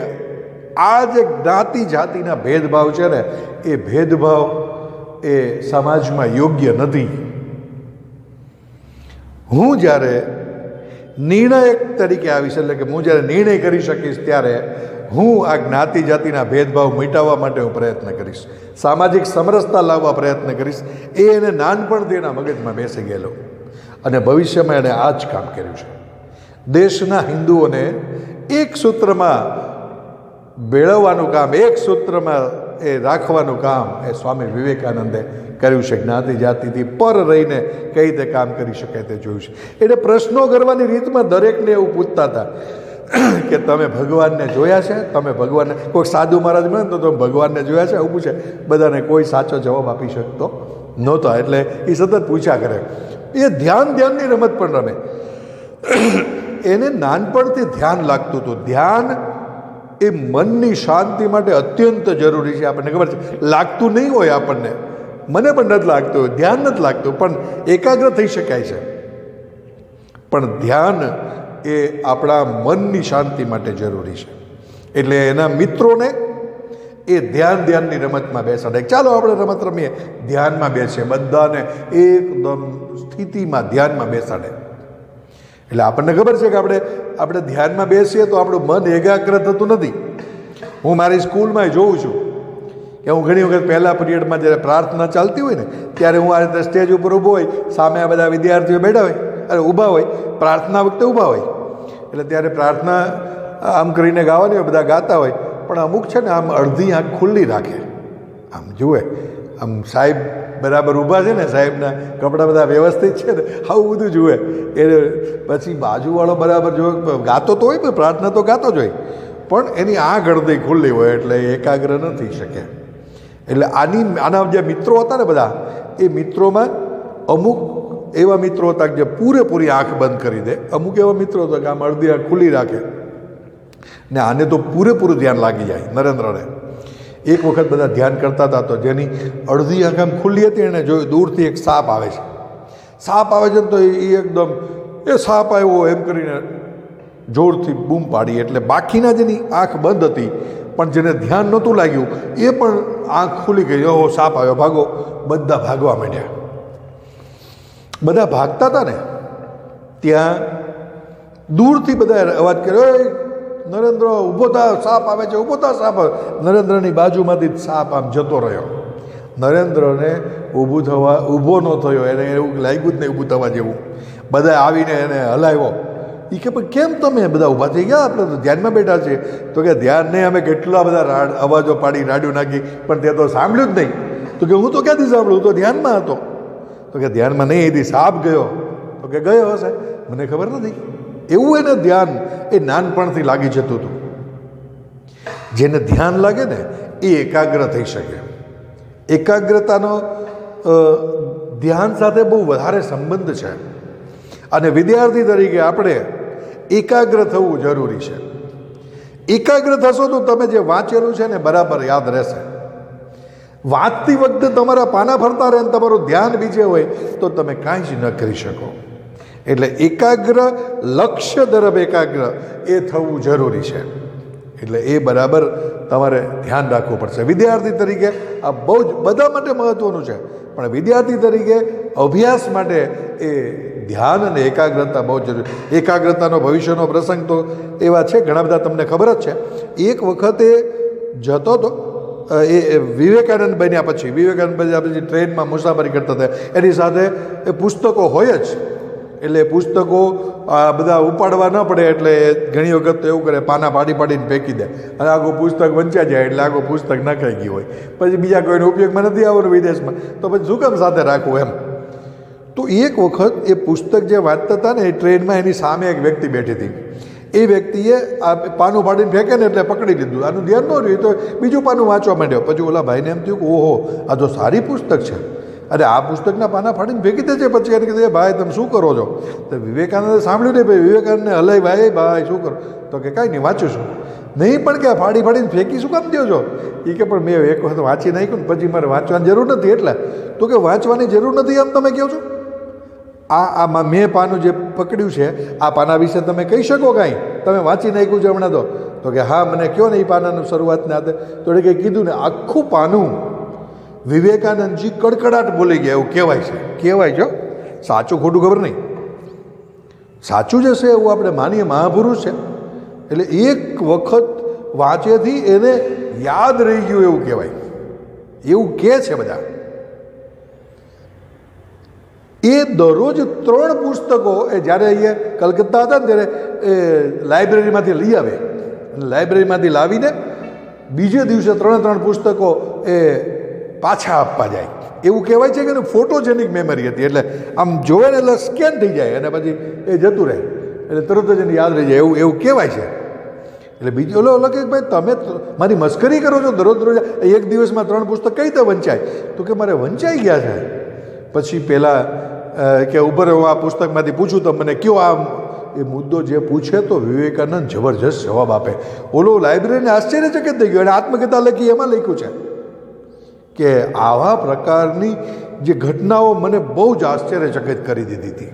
આ જે જ્ઞાતિ જાતિના ભેદભાવ છે ને, એ ભેદભાવ એ સમાજમાં યોગ્ય નથી. હું જ્યારે નિર્ણાયક તરીકે આવીશ, એટલે કે હું જ્યારે નિર્ણય કરી શકીશ, ત્યારે હું આ જ્ઞાતિ જાતિના ભેદભાવ મિટાવવા માટે હું પ્રયત્ન કરીશ, સામાજિક સમરસતા લાવવા પ્રયત્ન કરીશ. એને નાનપણથી એના મગજમાં બેસી ગયેલો અને ભવિષ્યમાં એણે આ જ કામ કર્યું છે. દેશના હિન્દુઓને એક સૂત્રમાં ભેળવવાનું કામ, એક સૂત્રમાં એ રાખવાનું કામ એ સ્વામી વિવેકાનંદે કર્યું છે. જ્ઞાતિ જાતિથી પર રહીને કઈ રીતે કામ કરી શકાય તે જોયું છે. એટલે પ્રશ્નો કરવાની રીતમાં દરેકને એવું પૂછતા હતા કે તમે ભગવાનને જોયા છે? તમે ભગવાનને, કોઈ સાધુ મહારાજ મળે તો તમે ભગવાનને જોયા છે? એવું પૂછે. બધાને કોઈ સાચો જવાબ આપી શકતો નહોતા, એટલે એ સતત પૂછ્યા કરે. એ ધ્યાનની રમત પણ રમે. એને નાનપણથી ધ્યાન લાગતું હતું. ધ્યાન એ મનની શાંતિ માટે અત્યંત જરૂરી છે. આપણને ખબર છે, લાગતું નહીં હોય આપણને, મને પણ નથી લાગતું, ધ્યાન નથી લાગતું, પણ એકાગ્ર થઈ શકાય છે. પણ ધ્યાન એ આપણા મનની શાંતિ માટે જરૂરી છે. એટલે એના મિત્રોને એ ધ્યાનની રમતમાં બેસાડે. ચાલો આપણે રમત રમીએ, ધ્યાનમાં બેસીએ, બધાને એકદમ સ્થિતિમાં ધ્યાનમાં બેસાડે. એટલે આપણને ખબર છે કે આપણે ધ્યાનમાં બેસીએ તો આપણું મન એકાગ્ર થતું નથી. હું મારી સ્કૂલમાં જોઉં છું કે હું ઘણી વખત પહેલા પિરિયડમાં જ્યારે પ્રાર્થના ચાલતી હોય ને, ત્યારે હું આ રીતે સ્ટેજ ઉપર ઊભો હોય, સામે આ બધા વિદ્યાર્થીઓ બેઠા હોય, ઊભા હોય, પ્રાર્થના વખતે ઊભા હોય, એટલે ત્યારે પ્રાર્થના આમ કરીને ગાવાની હોય, બધા ગાતા હોય, પણ અમુક છે ને આમ અડધી આંખ ખુલ્લી રાખે, આમ જુએ, આમ સાહેબ બરાબર ઊભા છે ને, સાહેબના કપડાં બધા વ્યવસ્થિત છે ને, આવું બધું જુએ. એ પછી બાજુવાળો બરાબર જો ગાતો તો હોય, પણ પ્રાર્થના તો ગાતો જ હોય, પણ એની આંખ અડધી ખુલ્લી હોય એટલે એકાગ્ર ન થઈ શકે. એટલે આના જે મિત્રો હતા ને બધા, એ મિત્રોમાં અમુક એવા મિત્રો હતા કે જે પૂરેપૂરી આંખ બંધ કરી દે, અમુક એવા મિત્રો હતા કે આમ અડધી આંખ ખુલ્લી રાખે, ને આને તો પૂરેપૂરું ધ્યાન લાગી જાય. નરેન્દ્રને એક વખત બધા ધ્યાન કરતા હતા તો જેની અડધી આંખ આમ ખુલ્લી હતી, એને જોયું દૂરથી એક સાપ આવે છે. સાપ આવે છે ને તો એ એકદમ એ સાપ આવ્યો એમ કરીને જોરથી બૂમ પાડી, એટલે બાકીના જેની આંખ બંધ હતી પણ જેને ધ્યાન નહોતું લાગ્યું એ પણ આંખ ખુલી ગઈ. ઓહો, સાપ આવ્યો, ભાગો! બધા ભાગવા માંડ્યા. બધા ભાગતા હતા ને ત્યાં દૂરથી બધા અવાજ કર્યો, નરેન્દ્ર ઊભો થા, સાપ આવે છે, ઊભો થા, સાપ. નરેન્દ્રની બાજુમાંથી જ સાપ આમ જતો રહ્યો. નરેન્દ્રને ઊભો ન થયો, એને એવું લાગ્યું જ નહીં ઊભું થવા જેવું. બધા આવીને એને હલાવ્યો. એ કે પણ કેમ તમે બધા ઊભા થઈ ગયા? આપણે તો ધ્યાનમાં બેઠા છીએ. તો કે ધ્યાન નહીં, અમે કેટલા બધા અવાજો પાડી, રાડ્યું નાખી, પણ તે તો સાંભળ્યું જ નહીં. તો કે હું તો ક્યાંથી સાંભળું, હું તો ધ્યાનમાં હતો. તો કે ધ્યાનમાં નહીં, એથી સાપ ગયો. તો કે ગયો હશે, મને ખબર નથી. એવું એને ધ્યાન એ નાનપણથી લાગી જતું હતું. જેને ધ્યાન લાગે ને એ એકાગ્ર થઈ શકે. એકાગ્રતાનો ધ્યાન સાથે બહુ વધારે સંબંધ છે, અને વિદ્યાર્થી તરીકે આપણે એકાગ્ર થવું જરૂરી છે. એકાગ્ર થશો તો તમે જે વાંચેલું છે ને બરાબર યાદ રહેશે. વાંચતી વખતે તમારા પાના ફરતા રહે, તમારું ધ્યાન બીજે હોય તો તમે કાંઈ જ ન કરી શકો. એટલે એકાગ્ર, લક્ષ્ય તરફ એકાગ્ર એ થવું જરૂરી છે. એટલે એ બરાબર તમારે ધ્યાન રાખવું પડશે. વિદ્યાર્થી તરીકે આ બહુ જ બધા માટે મહત્ત્વનું છે, પણ વિદ્યાર્થી તરીકે અભ્યાસ માટે એ ધ્યાન અને એકાગ્રતા બહુ જરૂરી. એકાગ્રતાનો ભવિષ્યનો પ્રસંગ તો એવા છે ઘણા બધા, તમને ખબર જ છે. એક વખતે જતો હતો એ વિવેકાનંદ બન્યા પછી ટ્રેનમાં મુસાફરી કરતા હતા, એની સાથે એ પુસ્તકો હોય જ, એટલે પુસ્તકો આ બધા ઉપાડવા ન પડે એટલે ઘણી વખત તો એવું કરે, પાના પાડી પાડીને ફેંકી દે અને આખું પુસ્તક વંચાઈ જાય એટલે આખું પુસ્તક નખાઈ ગયું હોય, પછી બીજા કોઈને ઉપયોગમાં નથી આવવાનું વિદેશમાં, તો પછી શું કામ સાથે રાખવું એમ. તો એક વખત એ પુસ્તક જે વાંચતા હતા ને એ ટ્રેનમાં એની સામે એક વ્યક્તિ બેઠી હતી. એ વ્યક્તિએ આ પાનું પાડીને ફેંકે ને એટલે પકડી લીધું, આનું ધ્યાન ન રહ્યું તો બીજું પાનું વાંચવા માંડ્યો. પછી ઓલા ભાઈને એમ થયું કે ઓહો આ તો સારી પુસ્તક છે, અરે આ પુસ્તકના પાના ફાડીને ફેંકી દે છે. પછી એને કીધું ભાઈ તમે શું કરો છો? તો વિવેકાનંદે સાંભળ્યું નહીં. ભાઈ વિવેકાનંદને હલાય ભાઈ શું કરો? તો કે કાંઈ નહીં વાંચું છું. નહીં પણ કે ફાડી ફાડીને ફેંકી શું કામ દો છો? એ કે પણ મેં એક વખત વાંચી નાખ્યું ને પછી મારે વાંચવાની જરૂર નથી એટલે. તો કે વાંચવાની જરૂર નથી એમ તમે કહો છો? આમાં મેં પાનું જે પકડ્યું છે આ પાના વિશે તમે કહી શકો કાંઈ? તમે વાંચી નાખ્યું છે હમણાં તો કે હા મને કહો ને એ પાનાનું શરૂઆતને હાથે. તો એ કંઈ કીધું ને આખું પાનું વિવેકાનંદજી કડકડાટ બોલી ગયા એવું કહેવાય છે. સાચું ખોટું ખબર નહીં, સાચું જ હશે એવું આપણે માનીએ, મહાપુરુષ છે એટલે એક વખત વાંચેથી એને યાદ રહી ગયું એવું કહેવાય, એવું કહે છે બધા. એ દરરોજ 3 પુસ્તકો એ જ્યારે અહીંયા કલકત્તા હતા ને ત્યારે એ લાઇબ્રેરીમાંથી લઈ આવે, લાઇબ્રેરીમાંથી લાવીને બીજે દિવસે 3 પુસ્તકો એ પાછા આપવા જાય. એવું કહેવાય છે કે ફોટોજેનિક મેમરી હતી, એટલે આમ જોવે ને એટલે સ્કેન થઈ જાય અને પછી એ જતું રહે એટલે તરત જ એને યાદ રહી જાય એવું કહેવાય છે. એટલે બીજો ઓલો કે ભાઈ તમે મારી મસ્કરી કરો છો, દરરોજ એક દિવસમાં 3 પુસ્તક કઈ રીતે વંચાય? તો કે મારે વંચાઈ ગયા છે. પછી પહેલાં કે ઉપર હું આ પુસ્તકમાંથી પૂછું તો મને કયો આ એ મુદ્દો જે પૂછે તો વિવેકાનંદ જબરજસ્ત જવાબ આપે. ઓલો લાઇબ્રેરીને આશ્ચર્યચકિત થઈ ગયો. એને આત્મકથા લખી એમાં લખ્યું છે કે આવા પ્રકારની જે ઘટનાઓ મને બહુ જ આશ્ચર્યચકિત કરી દીધી હતી.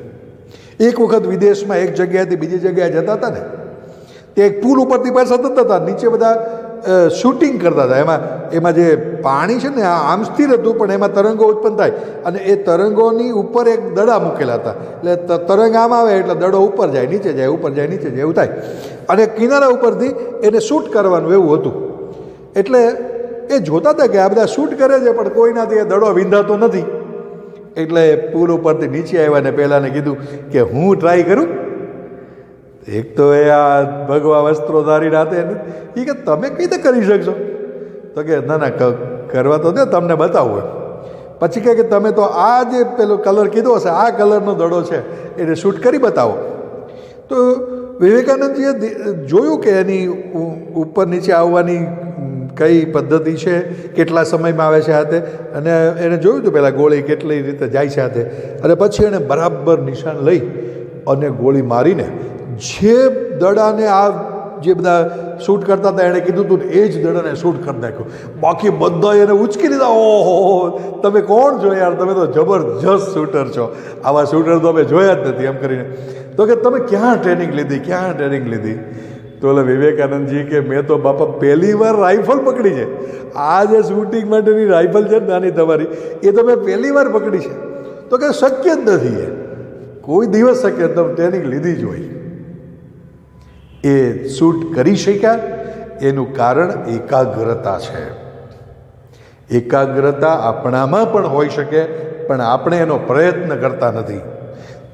એક વખત વિદેશમાં એક જગ્યાએથી બીજી જગ્યાએ જતા હતા ને તે એક પુલ ઉપરથી પાછા થતા હતા, નીચે બધા શૂટિંગ કરતા હતા. એમાં જે પાણી છે ને આમ સ્થિર હતું પણ એમાં તરંગો ઉત્પન્ન થાય અને એ તરંગોની ઉપર એક દડા મૂકેલા હતા, એટલે તરંગ આમ આવે એટલે દડો ઉપર જાય નીચે જાય, ઉપર જાય નીચે જાય એવું થાય. અને કિનારા ઉપરથી એને શૂટ કરવાનું એવું હતું. એટલે એ જોતા હતા કે આ બધા શૂટ કરે છે પણ કોઈનાથી એ દડો વિંધાતો નથી. એટલે પુલ ઉપરથી નીચે આવ્યા ને પહેલાંને કીધું કે હું ટ્રાય કરું. એક તો એ આ ભગવા વસ્ત્રો ધારી રાતે એ કે તમે કઈ રીતે કરી શકશો? તો કે ના કરવા તો દે તમને બતાવું. પછી કહે કે તમે તો આ જે પેલો કલર કીધો હશે આ કલરનો દડો છે એને શૂટ કરી બતાવો. તો વિવેકાનંદજીએ જોયું કે એની ઉપર નીચે આવવાની કઈ પદ્ધતિ છે, કેટલા સમયમાં આવે છે હાથે, અને એને જોયું હતું પહેલાં ગોળી કેટલી રીતે જાય છે હાથે, અને પછી એણે બરાબર નિશાન લઈ અને ગોળી મારીને જે દડાને આ જે બધા શૂટ કરતા હતા એણે કીધું હતું એ જ દડાને શૂટ કરી નાખ્યું. બાકી બધા એને ઉચકી લીધા. ઓહો તમે કોણ છો યાર, તમે તો જબરજસ્ત શૂટર છો, આવા શૂટર તો અમે જોયા જ નથી એમ કરીને. તો કે તમે ક્યાં ટ્રેનિંગ લીધી? તો એટલે વિવેકાનંદજી કે મેં તો બાપા પહેલી વાર રાઇફલ પકડી છે. આ જે શૂટિંગ માટેની રાઇફલ છે નાની તમારી એ તો મેં પહેલી વાર પકડી છે. તો કે શક્ય જ નથી, એ કોઈ દિવસ શક્ય તમે ટ્રેનિંગ લીધી જ હોય. એ શૂટ કરી શક્યા એનું કારણ એકાગ્રતા છે. એકાગ્રતા આપણામાં પણ હોઈ શકે પણ આપણે એનો પ્રયત્ન કરતા નથી.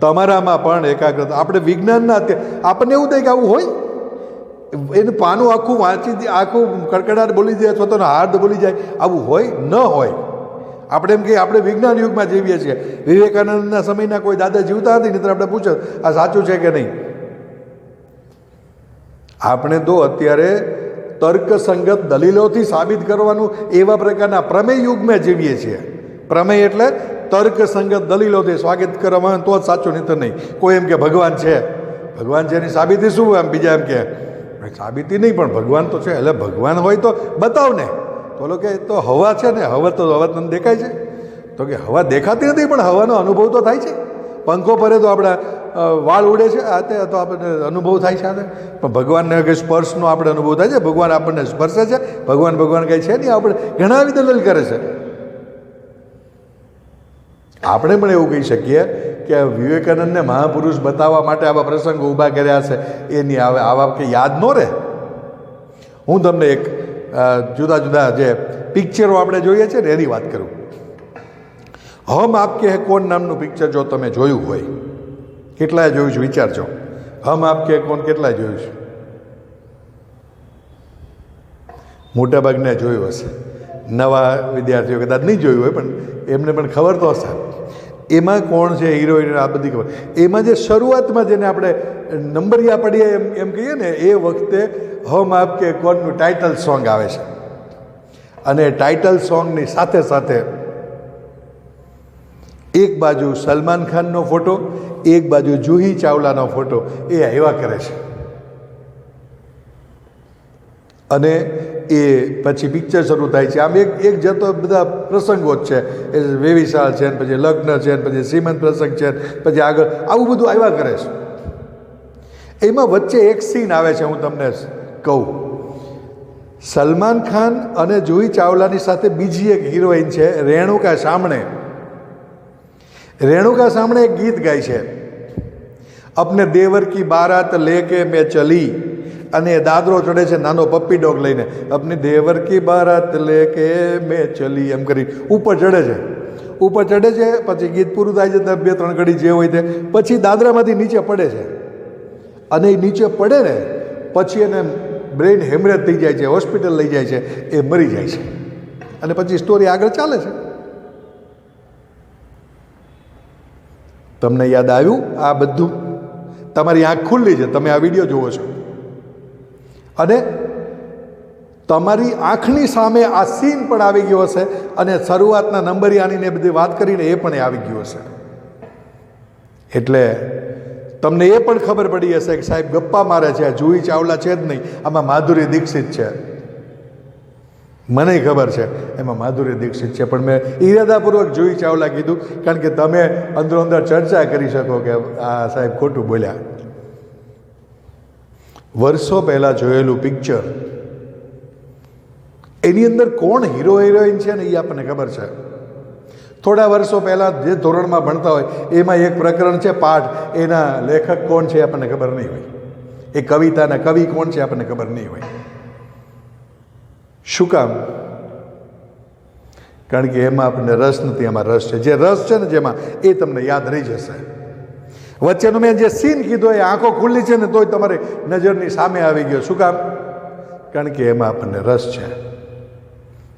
તમારામાં પણ એકાગ્રતા, આપણે વિજ્ઞાનના આપણને એવું થાય કે આવું હોય, એનું પાનું આખું વાંચી આખું કડકડાટ બોલી જાય અથવા તો હાર્દ બોલી જાય, આવું હોય ન હોય. આપણે એમ કે આપણે વિજ્ઞાન યુગમાં જીવીએ છીએ. વિવેકાનંદના સમયના કોઈ દાદા જીવતા નથી નહીં આપણે પૂછો આ સાચું છે કે નહીં. આપણે તો અત્યારે તર્કસંગત દલીલોથી સાબિત કરવાનું એવા પ્રકારના પ્રમેય યુગમાં જીવીએ છીએ. પ્રમેય એટલે તર્કસંગત દલીલોથી સ્વાગત કરવામાં તો જ સાચું, નહીં તો નહીં. કોઈ એમ કે ભગવાન છે એની સાબિતી શું? એમ બીજા એમ કે સાબિતી નહીં પણ ભગવાન તો છે. એટલે ભગવાન હોય તો બતાવ ને. તો કે તો હવા છે ને, હવા તમને દેખાય છે? તો કે હવા દેખાતી નથી પણ હવાનો અનુભવ તો થાય છે. પંખો ફરે તો આપણા વાળ ઉડે છે, આ તે તો આપણને અનુભવ થાય છે. પણ ભગવાનને કંઈ સ્પર્શનો આપણે અનુભવ થાય છે? ભગવાન આપણને સ્પર્શે છે? ભગવાન કંઈ છે નહીં. આપણે ઘણા આવી દલીલ કરે છે. આપણે પણ એવું કહી શકીએ કે વિવેકાનંદને મહાપુરુષ બતાવવા માટે આવા પ્રસંગો ઊભા કર્યા છે એની આવા કે યાદ ન રહે. હું તમને એક જુદા જુદા જે પિક્ચરો આપણે જોઈએ છે ને એની વાત કરું. હમ આપકે હે કોન નામનું પિક્ચર જો તમે જોયું હોય કેટલાય જોયું છે વિચારજો. હમ આપ કે કોણ કેટલાય જોયું છે? મોટાભાગના જોયું હશે. નવા વિદ્યાર્થીઓ કદાચ નહીં જોયું હોય પણ એમને પણ ખબર તો હશે. એમાં કોણ છે હિરોઈન, આ બધી ખબર. એમાં જે શરૂઆતમાં જેને આપણે નંબરિયા પડીએ એમ કહીએ ને, એ વખતે હમ આપ કે કોણનું ટાઇટલ સોંગ આવે છે. અને ટાઇટલ સોંગની સાથે સાથે એક બાજુ સલમાન ખાનનો ફોટો, એક બાજુ જુહી ચાવલાનો ફોટો એ આવ્યા કરે છે. અને એ પછી પિક્ચર શરૂ થાય છે. આમ એક જતો બધા પ્રસંગો જ છે. એ વેવિશાળ છે, ને પછી લગ્ન છે, ને પછી શ્રીમંત પ્રસંગ છે, પછી આગળ આવું બધું આવ્યા કરે છે. એમાં વચ્ચે એક સીન આવે છે, હું તમને કહું. સલમાન ખાન અને જુહી ચાવલાની સાથે બીજી એક હિરોઈન છે, રેણુકા સામણે. રેણુકા સામણે એક ગીત ગાય છે, અપને દેવર કી બારાત લેકે મેં ચલી. અને દાદરો ચડે છે નાનો પપ્પી ડોગ લઈને, અપની દેવર કી બારાત લેકે મેં ચલી એમ કરી ઉપર ચડે છે. ઉપર ચડે છે, પછી ગીત પૂરું થાય છે, 2-3 ઘડી જે હોય તે, પછી દાદરામાંથી નીચે પડે છે. અને એ નીચે પડે ને પછી એને બ્રેઇન હેમરેજ થઈ જાય છે, હોસ્પિટલ લઈ જાય છે, એ મરી જાય છે. અને પછી સ્ટોરી આગળ ચાલે છે. તમને યાદ આવ્યું આ બધું? તમારી આંખ ખુલ્લી છે, તમે આ વિડીયો જુઓ છો, અને તમારી આંખની સામે આ સીન પણ આવી ગયો હશે, અને શરૂઆતના નંબરિયાની બધી વાત કરીને એ પણ આવી ગયું હશે. એટલે તમને એ પણ ખબર પડી હશે કે સાહેબ ગપ્પા મારે છે, જુહી ચાવલા છે જ નહીં, આમાં માધુરી દીક્ષિત છે. મને ખબર છે એમાં માધુરી દીક્ષિત છે, પણ મેં ઈરાદાપૂર્વક જુહી ચાવલા કીધું કારણ કે તમે અંદરો અંદર ચર્ચા કરી શકો કે આ સાહેબ ખોટું બોલ્યા. વર્ષો પહેલાં જોયેલું પિક્ચર, એની અંદર કોણ હીરો હિરોઈન છે ને એ આપણને ખબર છે. થોડા વર્ષો પહેલાં જે ધોરણમાં ભણતા હોય એમાં એક પ્રકરણ છે પાઠ, એના લેખક કોણ છે આપણને ખબર નહીં હોય. એ કવિતાના કવિ કોણ છે આપણને ખબર નહીં હોય. શું કામ? કારણ કે એમાં આપણને રસ નથી, એમાં રસ છે. જે રસ છે ને જેમાં, એ તમને યાદ રહી જશે. વચ્ચેનું મેં જે સીન કીધો એ આંખો ખુલ્લી છે ને તોય તમારી નજરની સામે આવી ગયો. શું કામ? કારણ કે એમાં આપણને રસ છે.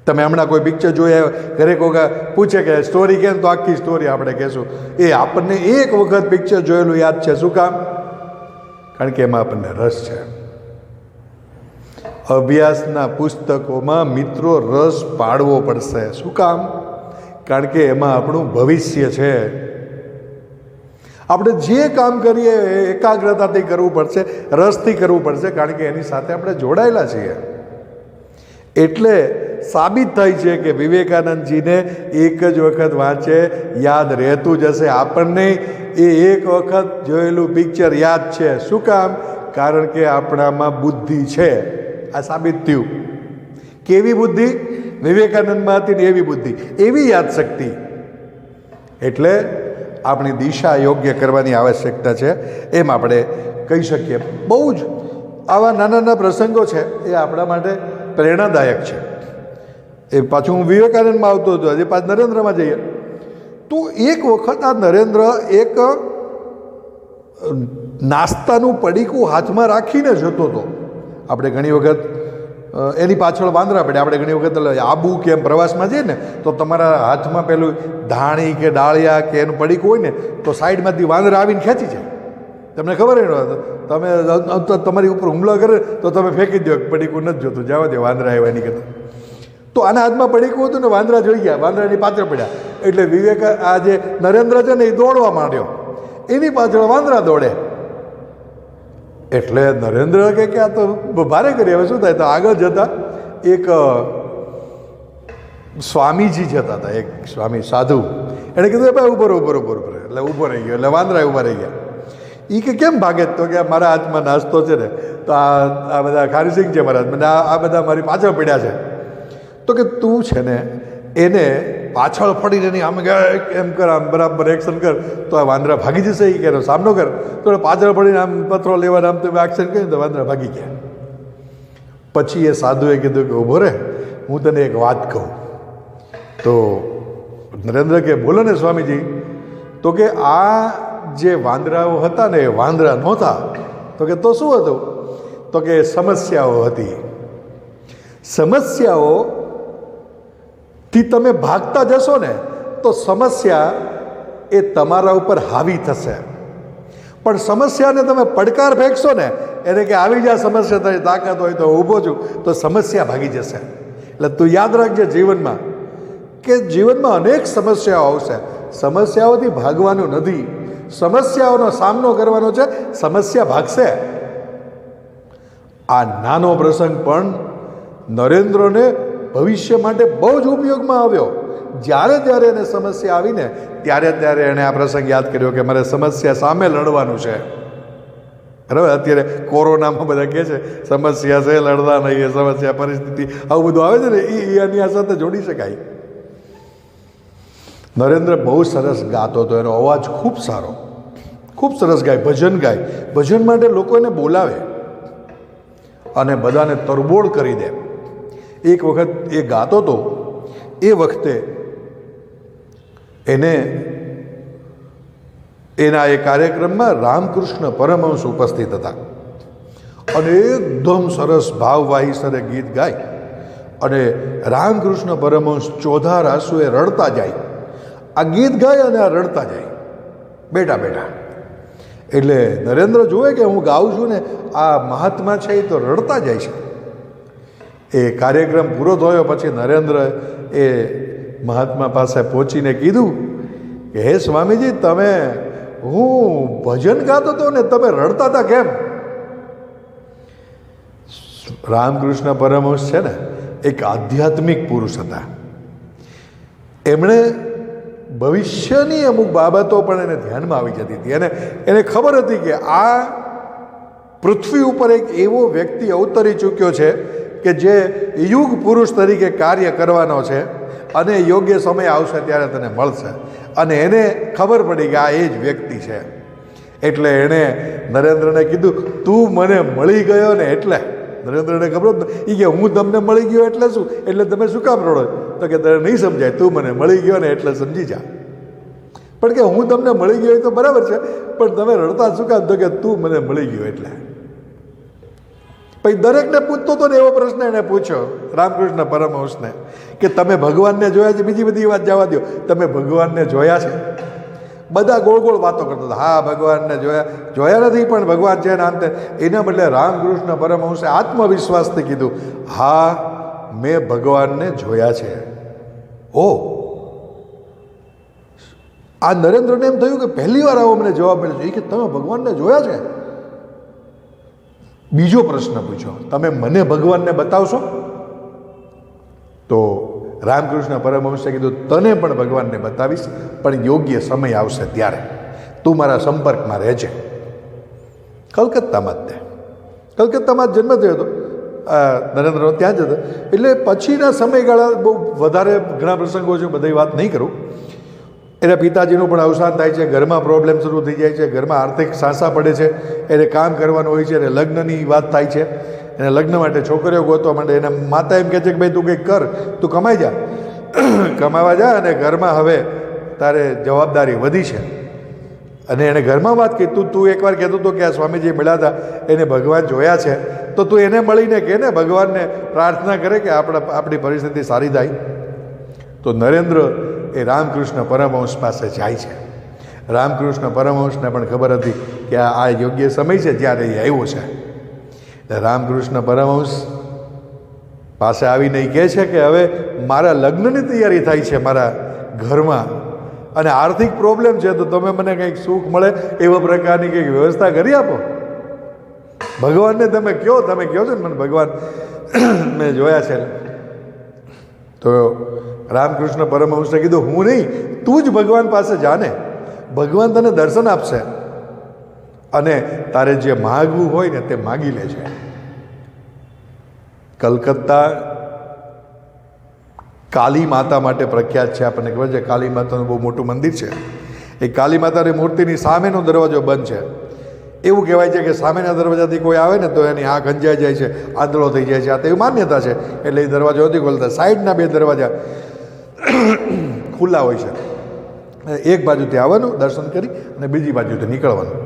તમે હમણાં કોઈ પિક્ચર જોયા, ઘરે કોઈ પૂછે કે સ્ટોરી કેમ, તો આખી સ્ટોરી આપણે કહેશું. એ આપણને એક વખત પિક્ચર જોયેલું યાદ છે. શું કામ? કારણ કે એમાં આપણને રસ છે. અભ્યાસના પુસ્તકોમાં મિત્રો રસ પાડવો પડશે. શું કામ? કારણ કે એમાં આપણું ભવિષ્ય છે. આપણે જે કામ કરીએ એ એકાગ્રતાથી કરવું પડશે, રસથી કરવું પડશે, કારણ કે એની સાથે આપણે જોડાયેલા છીએ. એટલે સાબિત થાય છે કે વિવેકાનંદજીને એક જ વખત વાંચે યાદ રહેતું જ હશે. આપણને એ એક વખત જોયેલું પિક્ચર યાદ છે. શું કામ? કારણ કે આપણામાં બુદ્ધિ છે. આ સાબિત થયું. કેવી બુદ્ધિ? વિવેકાનંદમાં હતી ને એવી બુદ્ધિ, એવી યાદશક્તિ. એટલે આપણી દિશા યોગ્ય કરવાની આવશ્યકતા છે, એમ આપણે કહી શકીએ. બહુ જ આવા નાના નાના પ્રસંગો છે એ આપણા માટે પ્રેરણાદાયક છે. એ પાછું હું વિવેકાનંદમાં આવતો હતો, હજી પાછું નરેન્દ્રમાં જઈએ તો એક વખત આ નરેન્દ્ર એક નાસ્તાનું પડીકું હાથમાં રાખીને જતો હતો. આપણે ઘણી વખત એની પાછળ વાંદરા પડે. આપણે ઘણી વખત આબુ કે એમ પ્રવાસમાં જઈએ ને તો તમારા હાથમાં પેલું ધાણી કે ડાળિયા કે એનું પડીકું હોય ને તો સાઈડમાંથી વાંદરા આવીને ખેંચી જાય. તમને ખબર હોય, તમે તમારી ઉપર હુમલો કરે તો તમે ફેંકી દો, પડીકું નથી જોતું, જવા દે, વાંદરા આવ્યા એની કરતા. તો આના હાથમાં પડીકું હતું ને વાંદરા જોઈ ગયા, વાંદરાની પાછળ પડ્યા. એટલે આ જે નરેન્દ્ર છે ને એ દોડવા માંડ્યો, એની પાછળ વાંદરા દોડે. એટલે નરેન્દ્ર કે આ તો ભારે કરી, હવે શું થાય? તો આગળ જતા એક સ્વામીજી જતા હતા, એક સ્વામી સાધુ. એણે કીધું ભાઈ ઉભો ઉભો ઉભો ઉભો, એટલે ઊભો રહી ગયો. એટલે વાંદરા ઊભા રહી ગયા. એ કે કેમ ભાગે? તો કે મારા હાથમાં નાસ્તો છે ને, તો આ બધા ખારીસિંગ છે મારા હાથમાં, આ બધા મારી પાછળ પડ્યા છે. તો કે તું છે ને એને પાછળ પડીને એની આમ એમ કર, આમ બરાબર એક્શન કર તો આ વાંદરા ભાગી જશે. એ કે સામનો કર. તો પાછળ પડીને આમ પથરો લેવાના આમ તમે એક્શન કર્યું તો વાંદરા ભાગી ગયા. પછી એ સાધુએ કીધું કે ઊભો રે, હું તને એક વાત કહું. તો નરેન્દ્ર કે બોલો ને સ્વામીજી. તો કે આ જે વાંદરાઓ હતા ને એ વાંદરા નહોતા. તો કે તો શું હતું? તો કે સમસ્યાઓ હતી. સમસ્યાઓથી તમે ભાગતા જશો ને તો સમસ્યા એ તમારા ઉપર હાવી થશે. પણ સમસ્યાને તમે પડકાર ફેંકશો ને, એને કે આવી જા સમસ્યા, તારી તાકાત હોય તો ઊભો છું, તો સમસ્યા ભાગી જશે. એટલે તું યાદ રાખજે જીવનમાં કે જીવનમાં અનેક સમસ્યાઓ આવશે. સમસ્યાઓથી ભાગવાનું નથી, સમસ્યાઓનો સામનો કરવાનો છે. સમસ્યા ભાગશે. આ નાનો પ્રસંગ પણ નરેન્દ્રને ભવિષ્ય માટે બહુ જ ઉપયોગમાં આવ્યો. જ્યારે જ્યારે એને સમસ્યા આવીને ત્યારે ત્યારે એણે આ પ્રસંગ યાદ કર્યો કે મારે સમસ્યા સામે લડવાનું છે. બરાબર? અત્યારે કોરોનામાં બધા કહે છે સમસ્યા છે, લડવા નહીં, એ સમસ્યા પરિસ્થિતિ, આવું બધું આવે છે ને, એ એની આ સાથે જોડી શકાય. નરેન્દ્ર બહુ સરસ ગાતો હતો, એનો અવાજ ખૂબ સારો, ખૂબ સરસ ગાય, ભજન ગાય. ભજન માટે લોકો એને બોલાવે અને બધાને તરબોળ કરી દે. એક વખત એ ગાતો હતો, એ વખતે એને એના એ કાર્યક્રમમાં રામકૃષ્ણ પરમહંસ ઉપસ્થિત હતા અને એકદમ સરસ ભાવવાહી સરે ગીત ગાય અને રામકૃષ્ણ પરમહંસ ચોધાર આંસુએ રડતા જાય. આ ગીત ગાય અને આ રડતા જાય બેઠા બેઠા. એટલે નરેન્દ્ર જુએ કે હું ગાઉં છું ને આ મહાત્મા છે એ તો રડતા જાય છે. એ કાર્યક્રમ પૂરો થયો પછી નરેન્દ્ર એ મહાત્મા પાસે પહોંચીને કીધું કે હે સ્વામીજી, તમે, હું ભજન ગાતો હતો ને તમે રડતા હતા કેમ? રામકૃષ્ણ પરમહંસ છે ને એક આધ્યાત્મિક પુરુષ હતા. એમણે ભવિષ્યની અમુક બાબતો પણ એને ધ્યાનમાં આવી જતી હતી. એને ખબર હતી કે આ પૃથ્વી ઉપર એક એવો વ્યક્તિ અવતરી ચૂક્યો છે કે જે યુગ પુરુષ તરીકે કાર્ય કરવાનો છે અને યોગ્ય સમય આવશે ત્યારે તને મળશે. અને એને ખબર પડી કે આ એ જ વ્યક્તિ છે. એટલે એણે નરેન્દ્રને કીધું, તું મને મળી ગયો ને એટલે. નરેન્દ્રને ખબર જ એ કે હું તમને મળી ગયો એટલે શું, એટલે તમે શું કામ રડો? તો કે તને નહીં સમજાય, તું મને મળી ગયો ને એટલે સમજી જા. પણ કે હું તમને મળી ગયો એ તો બરાબર છે, પણ તમે રડતા શું કામ? તો કે તું મને મળી ગયો એટલે. પછી દરેકને પૂછતો હતો ને એવો પ્રશ્ન એને પૂછ્યો રામકૃષ્ણ પરમહંસને કે તમે ભગવાનને જોયા છે? બીજી બધી વાત જવા દો, તમે ભગવાનને જોયા છે? બધા ગોળ ગોળ વાતો કરતા હતા. હા, ભગવાનને જોયા નથી, પણ ભગવાન છે ને આમ તે. એના બદલે રામકૃષ્ણ પરમહંસે આત્મવિશ્વાસથી કીધું, હા, મેં ભગવાનને જોયા છે. ઓ, આ નરેન્દ્રને એમ થયું કે પહેલી વાર આવો મને જવાબ મળ્યો છે કે તમે ભગવાનને જોયા છે. બીજો પ્રશ્ન પૂછ્યો, તમે મને ભગવાનને બતાવશો? તો રામકૃષ્ણ પરમહંસે કીધું, તને પણ ભગવાનને બતાવીશ, પણ યોગ્ય સમય આવશે ત્યારે. તું મારા સંપર્કમાં રહેજે. કલકત્તામાં જ તે, કલકત્તામાં જ જન્મ થયો હતો નરેન્દ્રનો, ત્યાં જ હતો. એટલે પછીના સમયગાળા બહુ વધારે ઘણા પ્રસંગો છે, બધી વાત નહીં કરું. એના પિતાજીનું પણ અવસાન થાય છે, ઘરમાં પ્રોબ્લેમ શરૂ થઈ જાય છે, ઘરમાં આર્થિક સાંસા પડે છે, એને કામ કરવાનું હોય છે, એને લગ્નની વાત થાય છે, એને લગ્ન માટે છોકરીઓ ગોતવા માંડે. એના માતા એમ કહે છે કે ભાઈ તું કંઈક કર, તું કમાઈ જા, કમાવા જા, અને ઘરમાં હવે તારે જવાબદારી વધી છે. અને એણે ઘરમાં વાત કરી, તું એકવાર કહેતો હતો કે આ સ્વામીજી મળ્યા હતા, એને ભગવાન જોયા છે, તો તું એને મળીને કહે ને, ભગવાનને પ્રાર્થના કરે કે આપણી પરિસ્થિતિ સારી થાય. તો નરેન્દ્ર એ રામકૃષ્ણ પરમહંસ પાસે જાય છે. રામકૃષ્ણ પરમહંસને પણ ખબર હતી કે આ યોગ્ય સમય છે જ્યારે એ આવ્યો છે. રામકૃષ્ણ પરમહંસ પાસે આવીને કહે છે કે હવે મારા લગ્નની તૈયારી થાય છે મારા ઘરમાં, અને આર્થિક પ્રોબ્લેમ છે, તો તમે મને કંઈક સુખ મળે એવા પ્રકારની કંઈક વ્યવસ્થા કરી આપો. ભગવાનને તમે કહો છો ને મને ભગવાન મેં જોયા છે. તો રામકૃષ્ણ પરમહંસે કીધું, હું નહીં, તું જ ભગવાન પાસે જાને, ભગવાન તને દર્શન આપશે અને તારે જે માગવું હોય ને તે માગી લે છે. કલકત્તા કાલી માતા માટે પ્રખ્યાત છે. આપણને ખબર છે કાલી માતાનું બહુ મોટું મંદિર છે. એ કાલી માતાની મૂર્તિની સામેનો દરવાજો બંધ છે. એવું કહેવાય છે કે સામેના દરવાજાથી કોઈ આવે ને તો એની આંખ અંજાઈ જાય છે, આંધળો થઈ જાય છે. આ તો એવી માન્યતા છે. એટલે એ દરવાજો નથી ખોલતા, સાઈડના બે દરવાજા ખુલ્લા હોય છે. એક બાજુથી આવવાનું દર્શન કરી અને બીજી બાજુથી નીકળવાનું.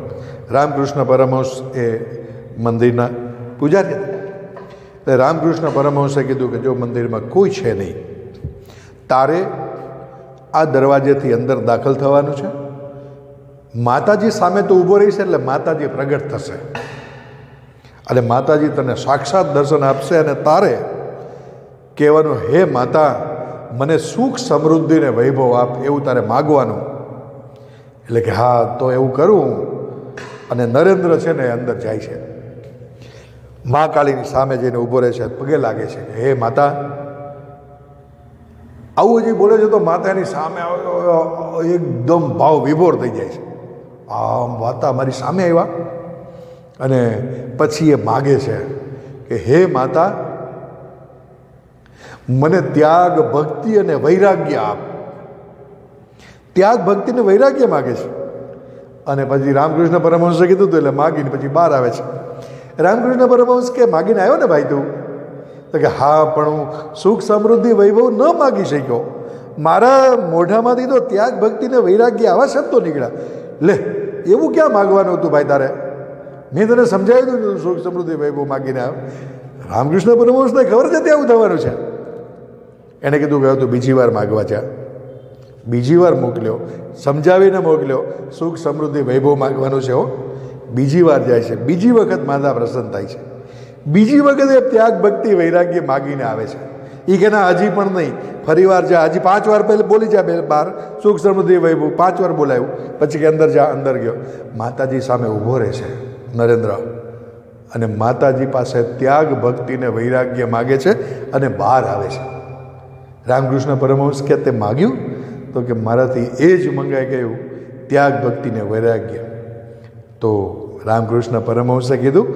રામકૃષ્ણ પરમહંસ એ મંદિરના પૂજારી હતા. એટલે રામકૃષ્ણ પરમહંસે કીધું કે જો મંદિરમાં કોઈ છે નહીં, તારે આ દરવાજેથી અંદર દાખલ થવાનું છે. માતાજી સામે તો ઊભો રહીશ એટલે માતાજી પ્રગટ થશે અને માતાજી તને સાક્ષાત દર્શન આપશે અને તારે કહેવાનું, હે માતા, મને સુખ સમૃદ્ધિ ને વૈભવ આપ, એવું તારે માગવાનું. એટલે કે હા, તો એવું કરું. અને નરેન્દ્ર છે ને અંદર જાય છે, મા કાળીની સામે જઈને ઊભો રહે છે, પગે લાગે છે કે હે માતા. આવું હજી બોલે છે તો માતાની સામે એકદમ ભાવ વિભોર થઈ જાય છે. આ માતા મારી સામે આવ્યા. અને પછી એ માગે છે કે હે માતા, મને ત્યાગ, ભક્તિ અને વૈરાગ્ય આપ. ત્યાગ, ભક્તિ ને વૈરાગ્ય માગે છે. અને પછી રામકૃષ્ણ પરમહંસે કીધું હતું એટલે માગીને પછી બહાર આવે છે. રામકૃષ્ણ પરમહંસ કે માગીને આવ્યો ને ભાઈ તું? તો કે હા, પણ હું સુખ સમૃદ્ધિ વૈભવ ન માગી શક્યો. મારા મોઢામાંથી તો ત્યાગ, ભક્તિ ને વૈરાગ્ય આવા શબ્દો નીકળ્યા. લે, એવું ક્યાં માગવાનું હતું ભાઈ તારે? મેં તને સમજાવી દીધું સુખ સમૃદ્ધિ વૈભવ માગીને આવ્યો. રામકૃષ્ણ પરમહંસને ખબર છે ત્યાં થવાનું છે. એણે કીધું કે તું બીજી વાર માગવા જા. બીજી વાર મોકલ્યો, સમજાવીને મોકલ્યો, સુખ સમૃદ્ધિ વૈભવ માગવાનું છે. હો, બીજી વાર જાય છે. બીજી વખત માતા પ્રસન્ન થાય છે. બીજી વખત એ ત્યાગ, ભક્તિ, વૈરાગ્ય માગીને આવે છે. એ કે ના, હજી પણ નહીં, ફરી વાર જા. હજી 5 વાર પહેલાં બોલી જા બહાર, સુખ સમૃદ્ધિ વૈભવ 5 વાર બોલાયું. પછી કે અંદર જા. અંદર ગયો. માતાજી સામે ઊભો રહે છે નરેન્દ્ર, અને માતાજી પાસે ત્યાગ, ભક્તિ ને વૈરાગ્ય માગે છે અને બહાર આવે છે. રામકૃષ્ણ પરમહંસ કે તે માગ્યું? તો કે મારાથી એ જ મંગાઈ ગયું, ત્યાગ, ભક્તિ ને વૈરાગ્ય. તો રામકૃષ્ણ પરમહંસે કીધું,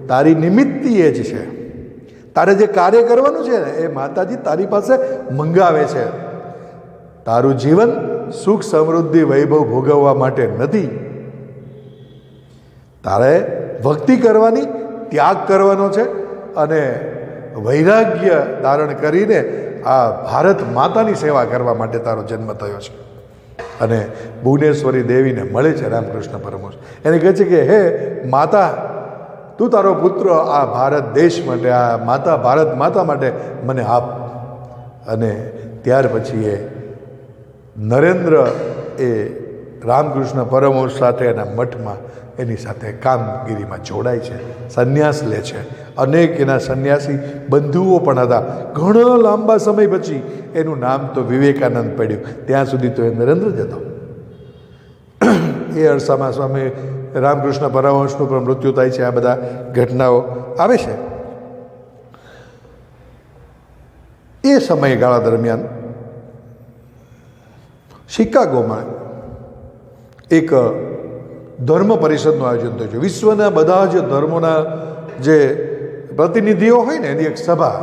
તારી નિમિત્તિ એ જ છે. તારે જે કાર્ય કરવાનું છે ને એ માતાજી તારી પાસે મંગાવે છે. તારું જીવન સુખ સમૃદ્ધિ વૈભવ ભોગવવા માટે નથી. તારે ભક્તિ કરવાની, ત્યાગ કરવાનો છે અને વૈરાગ્ય ધારણ કરીને આ ભારત માતાની સેવા કરવા માટે તારો જન્મ થયો છે. અને ભુવનેશ્વરી દેવીને મળે છે રામકૃષ્ણ પરમહંસ. એને કહે છે કે હે માતા, તું તારો પુત્ર આ ભારત દેશ માટે, આ માતા, ભારત માતા માટે મને આપ. અને ત્યાર પછી એ નરેન્દ્ર એ રામકૃષ્ણ પરમહંસ સાથે એના મઠમાં એની સાથે કામગીરીમાં જોડાય છે, સંન્યાસ લે છે. અનેક એના સંન્યાસી બંધુઓ પણ હતા. ઘણો લાંબા સમય પછી એનું નામ તો વિવેકાનંદ પડ્યું. ત્યાં સુધી તો એ નરેન્દ્ર જ હતો. એ અરસામાં સ્વામી રામકૃષ્ણ પરમહંસનું પણ મૃત્યુ થાય છે. આ બધા ઘટનાઓ આવે છે. એ સમયગાળા દરમિયાન શિકાગોમાં એક ધર્મ પરિષદનું આયોજન થયું છે. વિશ્વના બધા જ ધર્મોના જે પ્રતિનિધિઓ હોય ને એની એક સભા.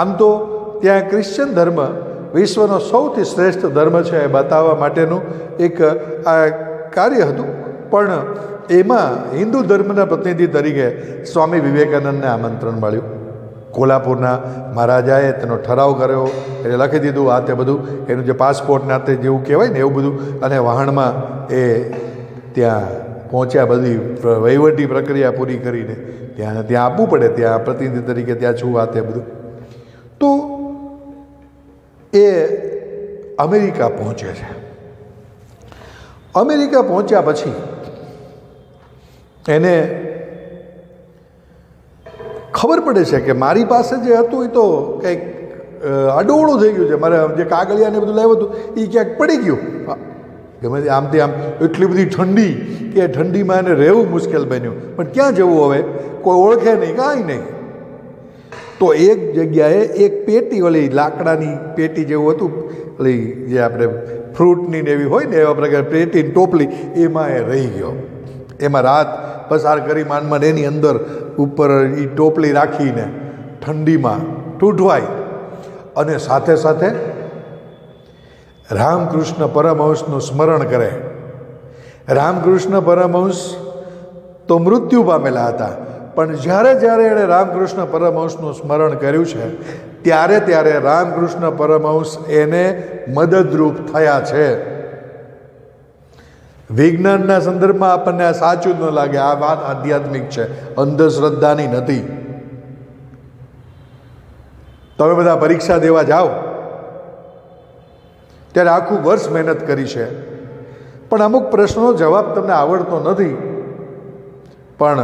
આમ તો ત્યાં ક્રિશ્ચન ધર્મ વિશ્વનો સૌથી શ્રેષ્ઠ ધર્મ છે એ બતાવવા માટેનું એક આ કાર્ય હતું. પણ એમાં હિન્દુ ધર્મના પ્રતિનિધિ તરીકે સ્વામી વિવેકાનંદને આમંત્રણ મળ્યું. કોલ્હાપુરના મહારાજાએ તેનો ઠરાવ કર્યો, એટલે લખી દીધું આ તે બધું, એનું જે પાસપોર્ટ ના તે જેવું કહેવાય ને એવું બધું. અને વહાણમાં એ ત્યાં પહોંચ્યા, બધી વહીવટી પ્રક્રિયા પૂરી કરીને ત્યાં આપવું પડે, ત્યાં પ્રતિનિધિ તરીકે ત્યાં છું આ તે બધું. તો એ અમેરિકા પહોંચે છે. અમેરિકા પહોંચ્યા પછી એને ખબર પડે છે કે મારી પાસે જે હતું એ તો કંઈક અડોળું થઈ ગયું છે. મારે જે કાગળિયાને બધું લાવ્યું હતું એ ક્યાંક પડી ગયું. ગમે આમથી આમ એટલી બધી ઠંડી કે ઠંડીમાં એને રહેવું મુશ્કેલ બન્યું. પણ ક્યાં જવું હવે? કોઈ ઓળખે નહીં, કાંઈ નહીં. તો એક જગ્યાએ એક પેટી, ઓલી લાકડાની પેટી જેવું હતું, ઓલી જે આપણે ફ્રૂટની ને એવી હોય ને એવા પ્રકારે પેટીની ટોપલી, એમાં એ રહી ગયો. એમાં રાત પસાર કરી માંડ એની અંદર ઉપર એ ટોપલી રાખીને ઠંડીમાં ઠૂંઠવાય અને સાથે સાથે રામકૃષ્ણ પરમહંસનું સ્મરણ કરે. રામકૃષ્ણ પરમહંસ તો મૃત્યુ પામેલા હતા, પણ જ્યારે જ્યારે એણે રામકૃષ્ણ પરમહંસનું સ્મરણ કર્યું છે ત્યારે ત્યારે રામકૃષ્ણ પરમહંસ એને મદદરૂપ થયા છે. વિજ્ઞાનના સંદર્ભમાં આપણને આ સાચું જ ન લાગે, આ વાત આધ્યાત્મિક છે, અંધશ્રદ્ધાની નથી. તમે બધા પરીક્ષા દેવા જાઓ ત્યારે આખું વર્ષ મહેનત કરી છે, પણ અમુક પ્રશ્નનો જવાબ તમને આવડતો નથી. પણ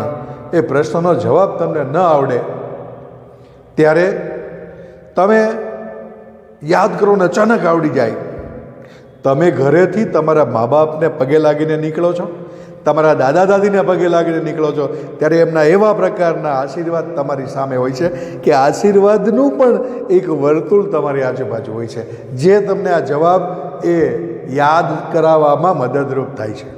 એ પ્રશ્નનો જવાબ તમને ન આવડે ત્યારે તમે યાદ કરો ને અચાનક આવડી જાય. તમે ઘરેથી તમારા મા બાપને પગે લાગીને નીકળો છો, તમારા દાદા દાદીને પગે લાગીને નીકળો છો, ત્યારે એમના એવા પ્રકારના આશીર્વાદ તમારી સામે હોય છે કે આશીર્વાદનું પણ એક વર્તુળ તમારી આજુબાજુ હોય છે, જે તમને આ જવાબ એ યાદ કરાવવામાં મદદરૂપ થાય છે.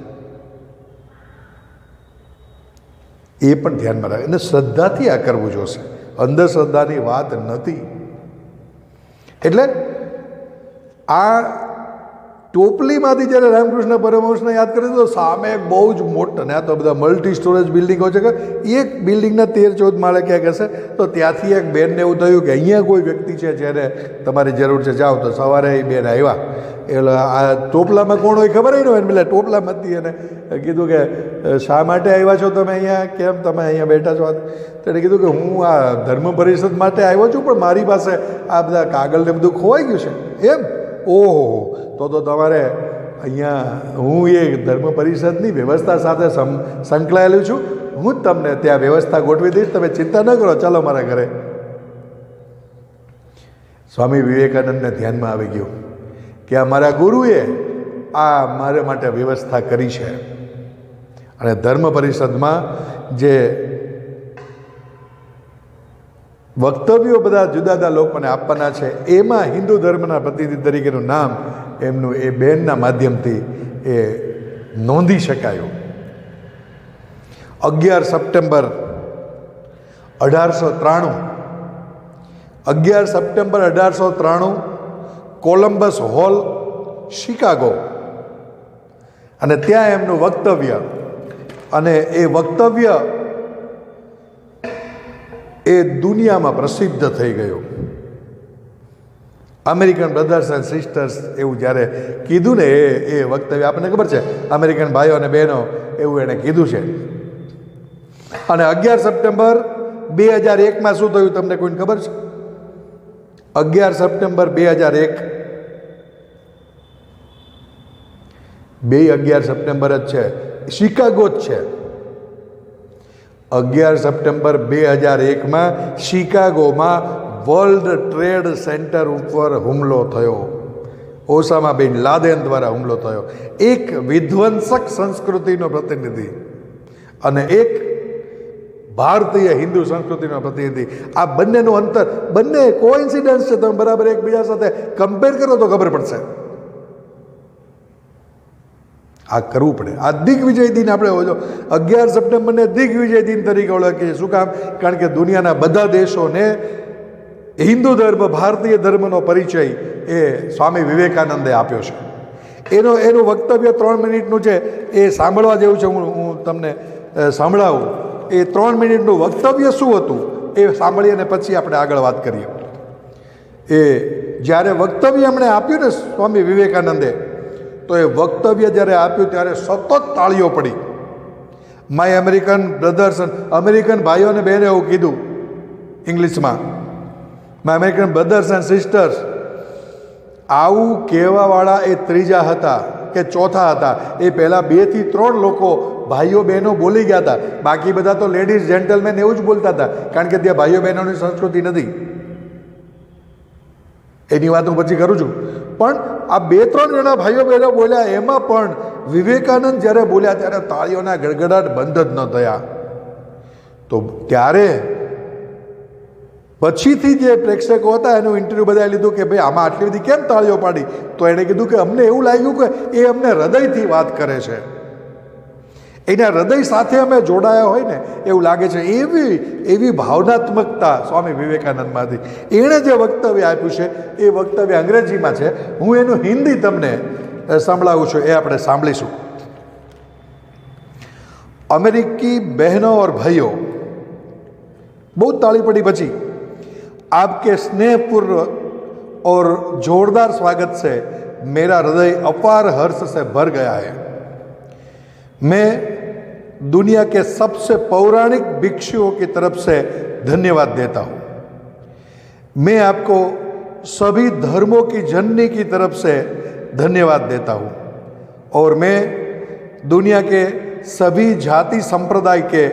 એ પણ ધ્યાનમાં રાખે અને શ્રદ્ધાથી આ કરવું જોશે, અંધશ્રદ્ધાની વાત નથી. એટલે આ ટોપલીમાંથી જ્યારે રામકૃષ્ણ પરમહંસને યાદ કરે તો સામે બહુ જ મોટા, ને આ તો બધા મલ્ટી સ્ટોરેજ બિલ્ડિંગો છે કે એક બિલ્ડિંગના 13-14 માળે ક્યાંક હશે, તો ત્યાંથી એક બેનને એવું થયું કે અહીંયા કોઈ વ્યક્તિ છે જેને તમારી જરૂર છે, જાઓ. તો સવારે એ બેન આવ્યા, એટલે આ ટોપલામાં કોણ હોય ખબર નહીં હોય, પેલા ટોપલામાં હતી, અને કીધું કે શા માટે આવ્યા છો તમે અહીંયા, કેમ તમે અહીંયા બેઠા છો? તેને કીધું કે હું આ ધર્મ પરિષદ માટે આવ્યો છું, પણ મારી પાસે આ બધા કાગળ ને બધું ખોવાઈ ગયું છે. એમ? ઓહો, તો તમારે અહીંયા હું એ ધર્મ પરિષદની વ્યવસ્થા સાથે સંકળાયેલું છું, હું જ તમને ત્યાં વ્યવસ્થા ગોઠવી દઈશ, તમે ચિંતા ન કરો, ચાલો મારા ઘરે. સ્વામી વિવેકાનંદને ધ્યાનમાં આવી ગયું કે આ મારા ગુરુએ આ મારા માટે વ્યવસ્થા કરી છે. અને ધર્મ પરિષદમાં જે વક્તવ્યો બધા જુદા જુદા લોકોને આપવાના છે, એમાં હિન્દુ ધર્મના પ્રતિનિધિ તરીકેનું નામ એમનું એ બેનના માધ્યમથી એ નોંધી શકાયું. 11 September 1893, 11 September 1893, Columbus hall, Chicago. અને ત્યાં એમનું વક્તવ્ય, અને એ વક્તવ્ય એ દુનિયામાં પ્રસિદ્ધ થઈ ગયું. અમેરિકન બ્રધર્સ એન્ડ સિસ્ટર્સ એવું જ્યારે કીધું ને, એ વક્તવ્ય આપણને ખબર છે, અમેરિકન ભાઈઓ અને બહેનો એવું એણે કીધું છે. અને 11 સપ્ટેમ્બર 2001માં શું થયું તમને કોઈને ખબર છે? 11 સપ્ટેમ્બર 2001, 11 સપ્ટેમ્બર જ છે, શિકાગો જ છે. 11 સપ્ટેમ્બર 2001માં શિકાગોમાં વર્લ્ડ ટ્રેડ સેન્ટર ઉપર હુમલો થયો. ઓસામા બિન લાદેન દ્વારા હુમલો થયો. એક વિધ્વંસક સંસ્કૃતિનો પ્રતિનિધિ અને એક ભારતીય હિન્દુ સંસ્કૃતિનો પ્રતિનિધિ, આ બંનેનું અંતર, બંને કોઇન્સિડન્સ છે. તમે બરાબર એકબીજા સાથે કમ્પેર કરો તો ખબર પડશે. આ કરવું પડે. આ દિગ્વિજય દિન આપણે 11 સપ્ટેમ્બરને દિગ્વિજય દિન તરીકે ઓળખીએ. શું કામ? કારણ કે દુનિયાના બધા દેશોને હિન્દુ ધર્મ, ભારતીય ધર્મનો પરિચય એ સ્વામી વિવેકાનંદે આપ્યો છે. એનું વક્તવ્ય 3 મિનિટનું છે, એ સાંભળવા જેવું છે. હું તમને સંભળાવું. એ 3 મિનિટનું વક્તવ્ય શું હતું એ સાંભળીએ અને પછી આપણે આગળ વાત કરીએ. એ જ્યારે વક્તવ્ય એમણે આપ્યું ને સ્વામી વિવેકાનંદે, તો એ વક્તવ્ય જ્યારે આપ્યું ત્યારે સતત તાળીઓ પડી. માય અમેરિકન બ્રધર્સ, અમેરિકન ભાઈઓ અને બહેને એવું કીધું ઇંગ્લિશમાં, my American brothers and sisters. આવું કહેવાવાળા એ ત્રીજા હતા કે ચોથા હતા. એ પહેલાં 2 થી 3 લોકો ભાઈઓ બહેનો બોલી ગયા હતા. બાકી બધા તો લેડીઝ જેન્ટલમેન એવું જ બોલતા હતા, કારણ કે ત્યાં ભાઈઓ બહેનોની સંસ્કૃતિ નથી. એની વાત હું પછી કરું છું. પણ આ 2-3 જણા ભાઈઓ બહેનો બોલ્યા, એમાં પણ વિવેકાનંદ જ્યારે બોલ્યા ત્યારે તાળીઓના ગડગડાટ બંધ જ ન થયા. તો ત્યારે પછીથી જે પ્રેક્ષકો હતા એનું ઇન્ટરવ્યૂ બધાએ લીધું કે ભાઈ આમાં આટલી બધી કેમ તાળીઓ પાડી? તો એણે કીધું કે અમને એવું લાગ્યું કે એ અમને હૃદયથી વાત કરે છે, એના હૃદય સાથે અમે જોડાયા હોય ને એવું લાગે છે. એવી ભાવનાત્મકતા સ્વામી વિવેકાનંદમાંથી. એણે જે વક્તવ્ય આપ્યું છે એ વક્તવ્ય અંગ્રેજીમાં છે. હું એનું હિન્દી તમને સંભળાવું છું, એ આપણે સાંભળીશું. अमेरिकी बहनों और भाइयों, बहुत ताली पड़ी बची, आपके स्नेहपूर्ण और जोरदार स्वागत से मेरा हृदय अपार हर्ष से भर गया है. मैं दुनिया के सबसे पौराणिक भिक्षुओं की तरफ से धन्यवाद देता हूँ। मैं आपको सभी धर्मों की जननी की तरफ से धन्यवाद देता हूँ और मैं दुनिया के सभी जाति संप्रदाय के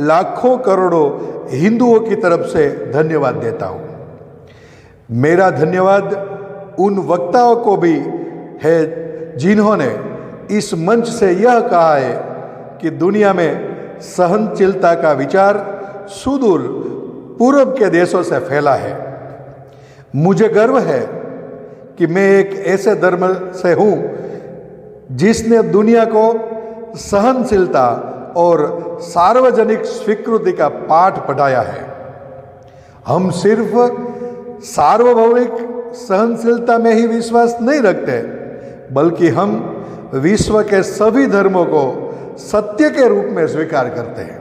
लाखों करोड़ों हिंदुओं की तरफ से धन्यवाद देता हूँ। मेरा धन्यवाद उन वक्ताओं को भी है जिन्होंने इस मंच से यह कहा है कि दुनिया में सहनशीलता का विचार सुदूर पूर्व के देशों से फैला है। मुझे गर्व है कि मैं एक ऐसे धर्म से हूँ जिसने दुनिया को सहनशीलता और सार्वजनिक स्वीकृति का पाठ पढ़ाया है। हम सिर्फ सार्वभौमिक सहनशीलता में ही विश्वास नहीं रखते, बल्कि हम विश्व के सभी धर्मों को सत्य के रूप में स्वीकार करते हैं।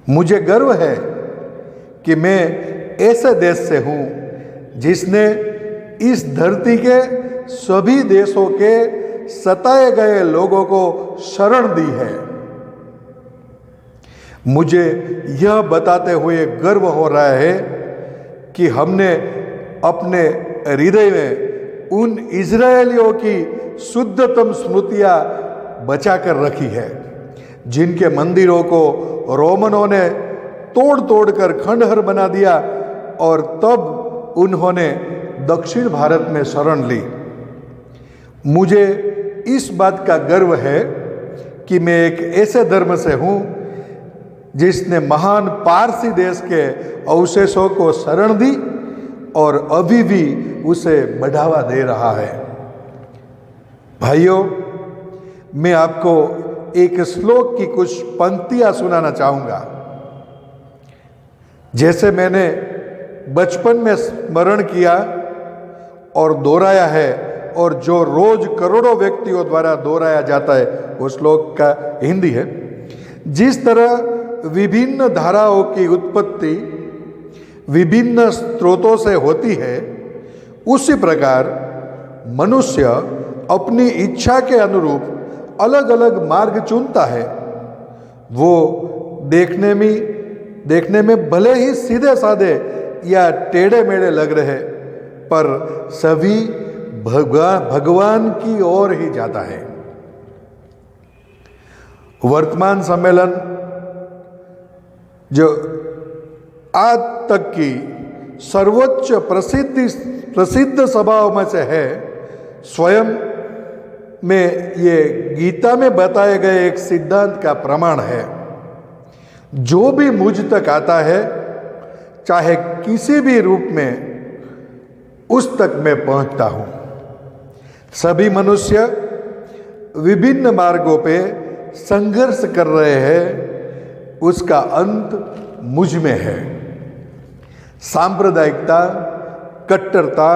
मुझे गर्व है कि मैं ऐसे देश से हूँ जिसने इस धरती के सभी देशों के सताए गए लोगों को शरण दी है। मुझे यह बताते हुए गर्व हो रहा है कि हमने अपने हृदय में उन इजरायलियों की शुद्धतम स्मृतियां बचाकर रखी है जिनके मंदिरों को रोमनों ने तोड़ तोड़ कर खंडहर बना दिया और तब उन्होंने दक्षिण भारत में शरण ली। मुझे इस बात का गर्व है कि मैं एक ऐसे धर्म से हूँ जिसने महान पारसी देश के अवशेषों को शरण दी और अभी भी उसे बढ़ावा दे रहा है। भाइयों, मैं आपको एक श्लोक की कुछ पंक्तियां सुनाना चाहूँगा। जैसे मैंने बचपन में स्मरण किया और दोहराया है और जो रोज करोड़ों व्यक्तियों द्वारा दोहराया जाता है, वो श्लोक का हिंदी है। जिस तरह विभिन्न धाराओं की उत्पत्ति विभिन्न स्रोतों से होती है, उसी प्रकार मनुष्य अपनी इच्छा के अनुरूप अलग अलग मार्ग चुनता है। वो देखने में भले ही सीधे साधे या टेढ़े मेढ़े लग रहे, पर सभी भगवान की ओर ही जाता है। वर्तमान सम्मेलन जो आज तक की सर्वोच्च प्रसिद्ध सभाओं में से है, स्वयं में ये गीता में बताए गए एक सिद्धांत का प्रमाण है। जो भी मुझ तक आता है, चाहे किसी भी रूप में, उस तक मैं पहुंचता हूं। सभी मनुष्य विभिन्न मार्गों पे संघर्ष कर रहे हैं, उसका अंत मुझ में है। सांप्रदायिकता, कट्टरता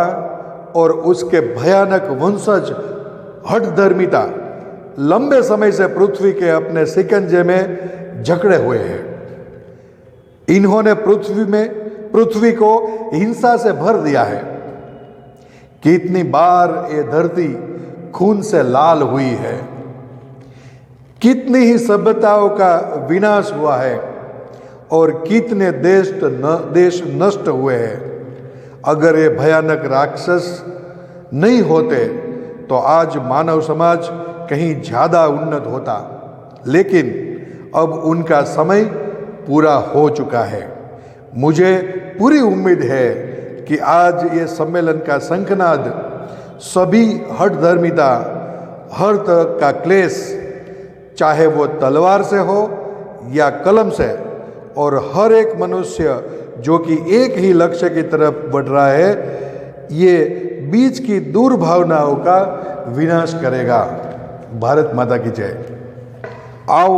और उसके भयानक वंशज हठधर्मिता लंबे समय से पृथ्वी के अपने शिकंजे में जकड़े हुए हैं। इन्होंने पृथ्वी को हिंसा से भर दिया है। कितनी बार ये धरती खून से लाल हुई है, कितनी ही सभ्यताओं का विनाश हुआ है और कितने देश नष्ट हुए हैं। अगर ये भयानक राक्षस नहीं होते तो आज मानव समाज कहीं ज़्यादा उन्नत होता, लेकिन अब उनका समय पूरा हो चुका है। मुझे पूरी उम्मीद है कि आज ये सम्मेलन का शंखनाद सभी हठधर्मिता, हर तरह का क्लेश, चाहे वो तलवार से हो या कलम से, और हर एक मनुष्य जो कि एक ही लक्ष्य की तरफ बढ़ रहा है, ये बीच की दुर्भावनाओं का विनाश करेगा। भारत माता की जय। आओ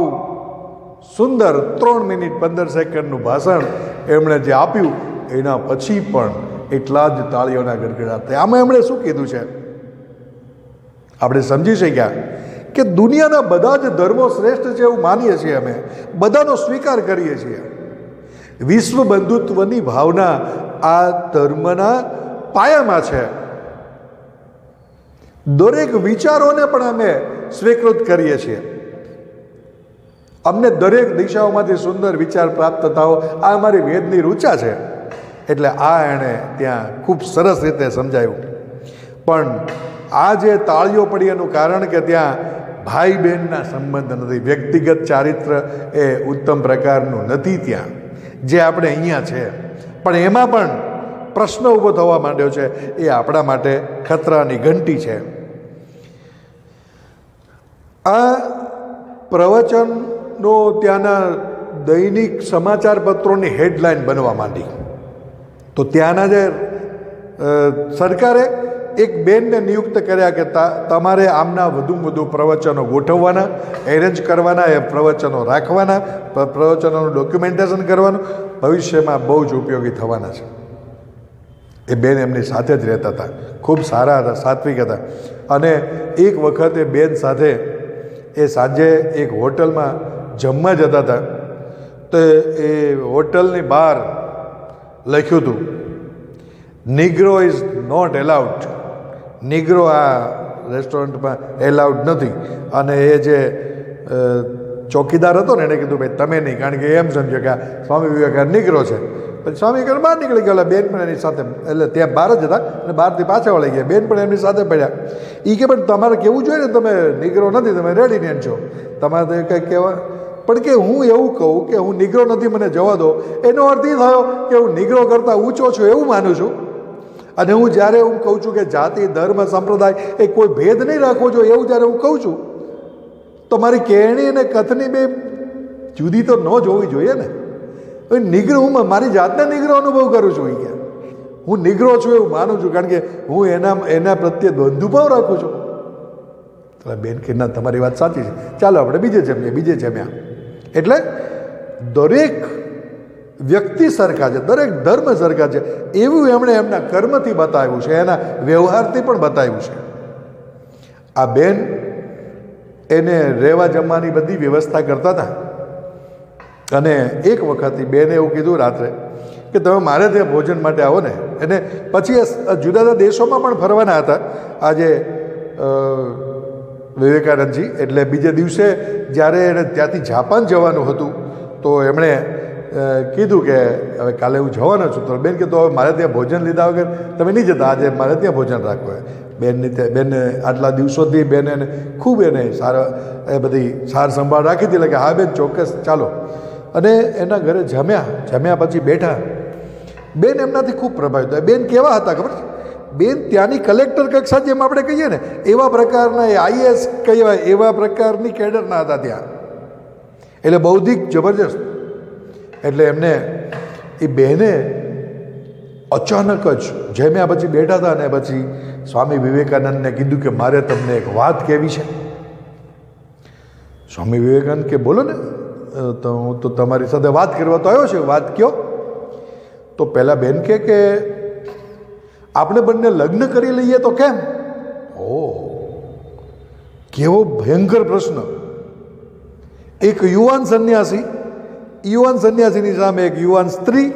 સુંદર 3 મિનિટ 15 સેકન્ડનું ભાષણ એમણે જે આપ્યું, એના પછી પણ એટલા જ તાળીઓના ગડગડાટ થયા। આમાં એમણે શું કીધું છે આપણે સમજી શક્યા કે દુનિયાના બધા જ ધર્મો શ્રેષ્ઠ છે એવું માનીએ છીએ, અમે બધાનો સ્વીકાર કરીએ છીએ। વિશ્વ બંધુત્વની ભાવના આ ધર્મના પાયામાં છે। દરેક વિચારોને પણ અમે સ્વીકૃત કરીએ છીએ। અમને દરેક દિશાઓમાંથી સુંદર વિચાર પ્રાપ્ત થતા હો, આ અમારી વેદની રૂચા છે. એટલે આ એણે ત્યાં ખૂબ સરસ રીતે સમજાયું. પણ આ જે તાળીઓ પડી એનું કારણ કે ત્યાં ભાઈ બહેનના સંબંધ નથી, વ્યક્તિગત ચારિત્ર એ ઉત્તમ પ્રકારનું નથી ત્યાં, જે આપણે અહીંયા છે. પણ એમાં પણ પ્રશ્ન ઊભો થવા માંડ્યો છે, એ આપણા માટે ખતરાની ઘંટી છે. આ પ્રવચનનો ત્યાંના દૈનિક સમાચાર પત્રોની હેડલાઇન બનવા માંડી. તો ત્યાંના જે સરકારે એક બેનને નિયુક્ત કર્યા કે તમારે આમના વધુ પ્રવચનો ગોઠવવાના, એરેન્જ કરવાના, એ પ્રવચનો રાખવાના, પ્રવચનોનું ડોક્યુમેન્ટેશન કરવાનું, ભવિષ્યમાં બહુ જ ઉપયોગી થવાના છે. એ બેન એમની સાથે જ રહેતા હતા, ખૂબ સારા હતા, સાત્વિક હતા. અને એક વખત એ બેન સાથે એ સાંજે એક હોટલમાં જમવા જતા હતા. તો એ હોટલની બહાર લખ્યું હતું, નિગ્રો ઇઝ નોટ એલાઉડ. નિગ્રો આ રેસ્ટોરન્ટમાં એલાઉડ નથી. અને એ જે ચોકીદાર હતો ને એણે કીધું ભાઈ તમે નહીં, કારણ કે એમ સમજો કે આ સ્વામી વિવેકાનંદ નિગ્રો છે. પછી સ્વામી વિવેકાનંદ બહાર નીકળી ગયેલા, બેન પણ એની સાથે, એટલે ત્યાં બહાર જ હતા અને બહારથી પાછા વળી ગયા. બેન પણ એમની સાથે પડ્યા. એ કે પણ તમારે કેવું જોઈએ ને, તમે નિગ્રો નથી, તમે રેડિનેન્ટ છો, તમારે તો કંઈક કહેવા. પણ કે હું એવું કહું કે હું નિગ્રો નથી, મને જવા દો, એનો અર્થ એ થયો કે હું નિગ્રો કરતાં ઊંચો છું એવું માનું છું. અને હું જ્યારે હું કહું છું કે જાતિ, ધર્મ, સંપ્રદાય એ કોઈ ભેદ નહીં રાખવો જોઈએ, એવું જ્યારે હું કહું છું, તો મારી કહેણી અને કથની બે જુદી તો ન જ હોવી જોઈએ ને. નિગ્રો, હું મારી જાતને નિગ્રો અનુભવ કરું છું. એ કે હું નિગ્રો છું એવું માનું છું, કારણ કે હું એના પ્રત્યે બંધુભાવ રાખું છું. તો બેન કે ના, તમારી વાત સાચી છે, ચાલો આપણે બીજે જમ્યા. એટલે દરેક વ્યક્તિ સરખા છે, દરેક ધર્મ સરખા છે, એવું એમણે એમના કર્મથી બતાવ્યું છે, એના વ્યવહારથી પણ બતાવ્યું છે. આ બેન એને રહેવા જમવાની બધી વ્યવસ્થા કરતા હતા. અને એક વખત બેને એવું કીધું રાત્રે કે તમે મારે ત્યાં ભોજન માટે આવો ને. અને પછી જુદા જુદા દેશોમાં પણ ફરવાના હતા આજે વિવેકાનંદજી. એટલે બીજે દિવસે જ્યારે એને ત્યાંથી જાપાન જવાનું હતું, તો એમણે કીધું કે હવે કાલે હું જવાનો છું. તો બેન કે તો હવે મારે ત્યાં ભોજન લીધા વગર તમે નહીં જતા, આજે મારે ત્યાં ભોજન રાખવું. બેનને આટલા દિવસોથી બેન એને ખૂબ એને એ બધી સાર સંભાળ રાખી હતી. એટલે કે હા બેન ચોક્કસ ચાલો. અને એના ઘરે જમ્યા પછી બેઠા. બેન એમનાથી ખૂબ પ્રભાવિત થયા. બેન કેવા હતા ખબર છે? બેન ત્યાંની કલેક્ટર કક્ષા, જેમ આપણે કહીએ ને એવા પ્રકારના, એ આઈએએસ કહેવાય એવા પ્રકારની કેડરના હતા ત્યાં. એટલે બૌદ્ધિક જબરજસ્ત. એટલે એમને એ બહેને અચાનક જ જમ્યા પછી બેઠા હતા અને પછી સ્વામી વિવેકાનંદને કીધું કે મારે તમને એક વાત કહેવી છે. સ્વામી વિવેકાનંદ કે બોલો ને, તો હું તો તમારી સાથે વાત કરવા તો આવ્યો છું, વાત કયો. તો પહેલાં બેન કે આપણે બંને લગ્ન કરી લઈએ તો કેમ? ઓ કેવો ભયંકર પ્રશ્ન. એક યુવાન સંન્યાસીની સામે એક યુવાન સ્ત્રી,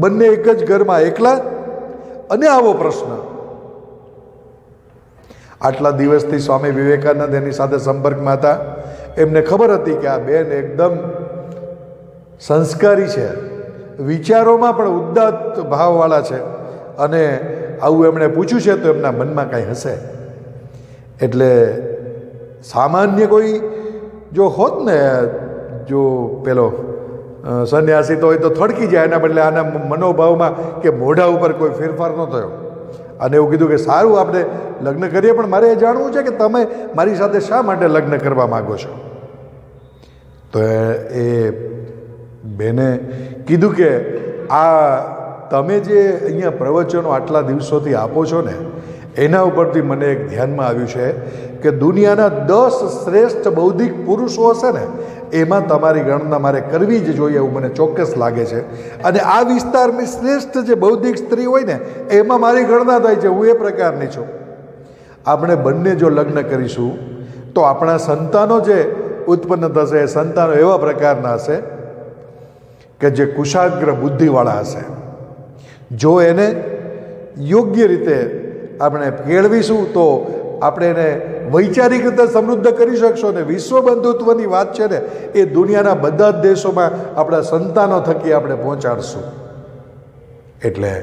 બંને એક જ ઘરમાં એકલા, અને આવો પ્રશ્ન. આટલા દિવસથી સ્વામી વિવેકાનંદ એની સાથે સંપર્કમાં હતા. એમને ખબર હતી કે આ બેન એકદમ સંસ્કારી છે, વિચારોમાં પણ ઉદાત્ત ભાવવાળા છે, અને આવું એમણે પૂછ્યું છે તો એમના મનમાં કાંઈ હશે. એટલે સામાન્ય કોઈ જો હોત ને, જો પેલો સંન્યાસી તો હોય તો થડકી જાય, એના બદલે આના મનોભાવમાં કે મોઢા ઉપર કોઈ ફેરફાર ન થયો. અને એવું કીધું કે સારું આપણે લગ્ન કરીએ, પણ મારે એ જાણવું છે કે તમે મારી સાથે શા માટે લગ્ન કરવા માગો છો. તો એ બેને કીધું કે આ તમે જે અહીંયા પ્રવચનો આટલા દિવસોથી આપો છો ને, એના ઉપરથી મને એક ધ્યાનમાં આવ્યું છે કે દુનિયાના 10 શ્રેષ્ઠ બૌદ્ધિક પુરુષો હશે ને, એમાં તમારી ગણના મારે કરવી જ જોઈએ એવું મને ચોક્કસ લાગે છે. અને આ વિસ્તારની શ્રેષ્ઠ જે બૌદ્ધિક સ્ત્રી હોય ને, એમાં મારી ગણના થાય છે, હું એ પ્રકારની છું. આપણે બંને જો લગ્ન કરીશું તો આપણા સંતાનો જે ઉત્પન્ન થશે, એ સંતાનો એવા પ્રકારના હશે કે જે કુશાગ્ર બુદ્ધિવાળા હશે. જો એને યોગ્ય રીતે આપણે કેળવીશું તો આપણે એને વૈચારિક રીતે સમૃદ્ધ કરી શકશો ને વિશ્વ બંધુત્વની વાત છે ને એ દુનિયાના બધા જ દેશોમાં આપણા સંતાનો થકી આપણે પહોંચાડશું. એટલે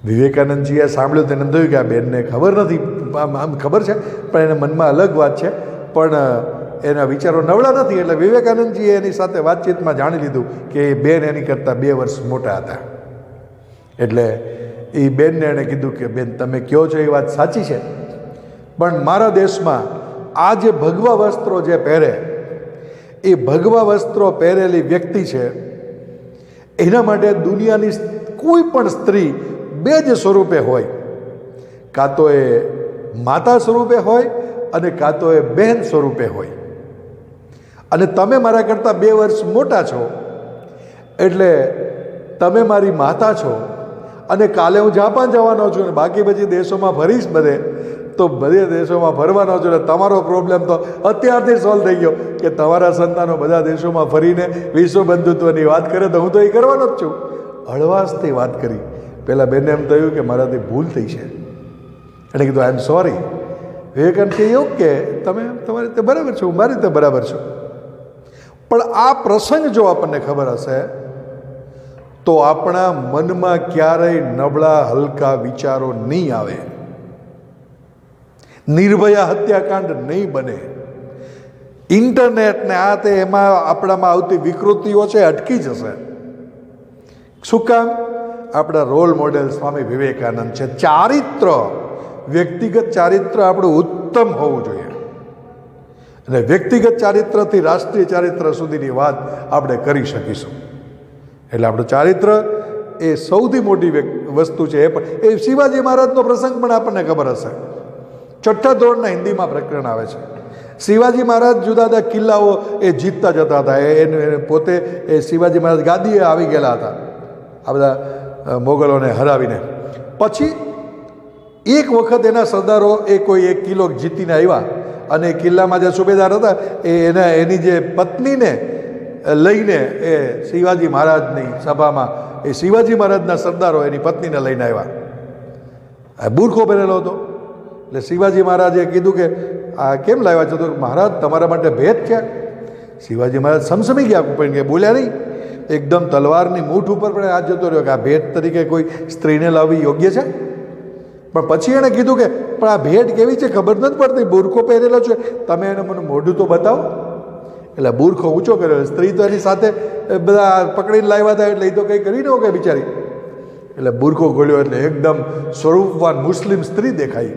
વિવેકાનંદજીએ સાંભળ્યું તેને થયું કે આ બેનને ખબર નથી, આમ ખબર છે પણ એને મનમાં અલગ વાત છે, પણ એના વિચારો નવળા નથી. એટલે વિવેકાનંદજીએ એની સાથે વાતચીતમાં જાણી લીધું કે એ બેન એની કરતાં 2 વર્ષ મોટા હતા. એટલે એ બેનને એણે કીધું કે બેન તમે કહો છો એ વાત સાચી છે, પણ મારા દેશમાં આ જે ભગવા વસ્ત્રો જે પહેરે એ ભગવા વસ્ત્રો પહેરેલી વ્યક્તિ છે એના માટે દુનિયાની કોઈ પણ સ્ત્રી 2 જ સ્વરૂપે હોય, કાં તો એ માતા સ્વરૂપે હોય અને કાં તો એ બહેન સ્વરૂપે હોય. અને તમે મારા કરતાં 2 વર્ષ મોટા છો એટલે તમે મારી માતા છો અને કાલે હું જાપાન જવાનો છું ને બાકી બધી દેશોમાં ફરીશ બધે, તો બધે દેશોમાં ફરવાનો છું એટલે તમારો પ્રોબ્લેમ તો અત્યારથી સોલ્વ થઈ ગયો કે તમારા સંતાનો બધા દેશોમાં ફરીને વિશ્વ બંધુત્વની વાત કરે તો હું તો એ કરવાનો જ છું. હળવાશથી વાત કરી. પહેલાં બેનને એમ થયું કે મારાથી ભૂલ થઈ છે. એણે કીધું આઈ એમ સોરી. વિવેકાનંદ કહે એવું કે તમે તમારી રીતે બરાબર છો, હું મારી રીતે બરાબર છું. પણ આ પ્રસંગ જો આપણને ખબર હશે તો આપણા મનમાં ક્યારેય નબળા હલકા વિચારો નહીં આવે, નિર્ભયા હત્યાકાંડ નહીં બને, ઇન્ટરનેટ ને આ તે એમાં આપણામાં આવતી વિકૃતિઓ છે અટકી જશે. શું કામ? આપણા રોલ મોડેલ સ્વામી વિવેકાનંદ છે. ચારિત્ર, વ્યક્તિગત ચારિત્ર આપણું ઉત્તમ હોવું જોઈએ અને વ્યક્તિગત ચારિત્રથી રાષ્ટ્રીય ચારિત્ર સુધીની વાત આપણે કરી શકીશું. એટલે આપણું ચારિત્ર એ સૌથી મોટી વસ્તુ છે. એ પણ એ શિવાજી મહારાજનો પ્રસંગ પણ આપણને ખબર હશે. 6ઠ્ઠા ધોરણના હિન્દીમાં પ્રકરણ આવે છે. શિવાજી મહારાજ જુદા જુદા કિલ્લાઓ એ જીતતા જતા હતા. એને પોતે એ શિવાજી મહારાજ ગાદીએ આવી ગયેલા હતા આ બધા મોગલોને હરાવીને. પછી એક વખત એના સરદારો એ કોઈ એક કિલ્લો જીતીને આવ્યા અને કિલ્લામાં જે સુબેદાર હતા એની જે પત્નીને લઈને એ શિવાજી મહારાજની સભામાં એ શિવાજી મહારાજના સરદારો એની પત્નીને લઈને આવ્યા. બુરખો પહેરેલો હતો. એટલે શિવાજી મહારાજે કીધું કે આ કેમ લાવ્યા છો? તો મહારાજ તમારા માટે ભેટ છે. શિવાજી મહારાજ સમસમી ગયા પણ કે બોલ્યા નહીં. એકદમ તલવારની મૂઠ ઉપર પણ હાથ જતો રહ્યો કે આ ભેટ તરીકે કોઈ સ્ત્રીને લાવવી યોગ્ય છે? પણ પછી એણે કીધું કે પણ આ ભેટ કેવી છે ખબર નથી પડતી, બુરખો પહેરેલો છે, તમે એને મને મોઢું તો બતાવો. એટલે બુરખો ઊંચો કર્યો. સ્ત્રી તો એની સાથે બધા પકડીને લાવ્યા હતા એટલે એ તો કંઈ કરી ન હોય કે બિચારી. એટલે બુરખો ખોલ્યો એટલે એકદમ સ્વરૂપવાન મુસ્લિમ સ્ત્રી દેખાઈ.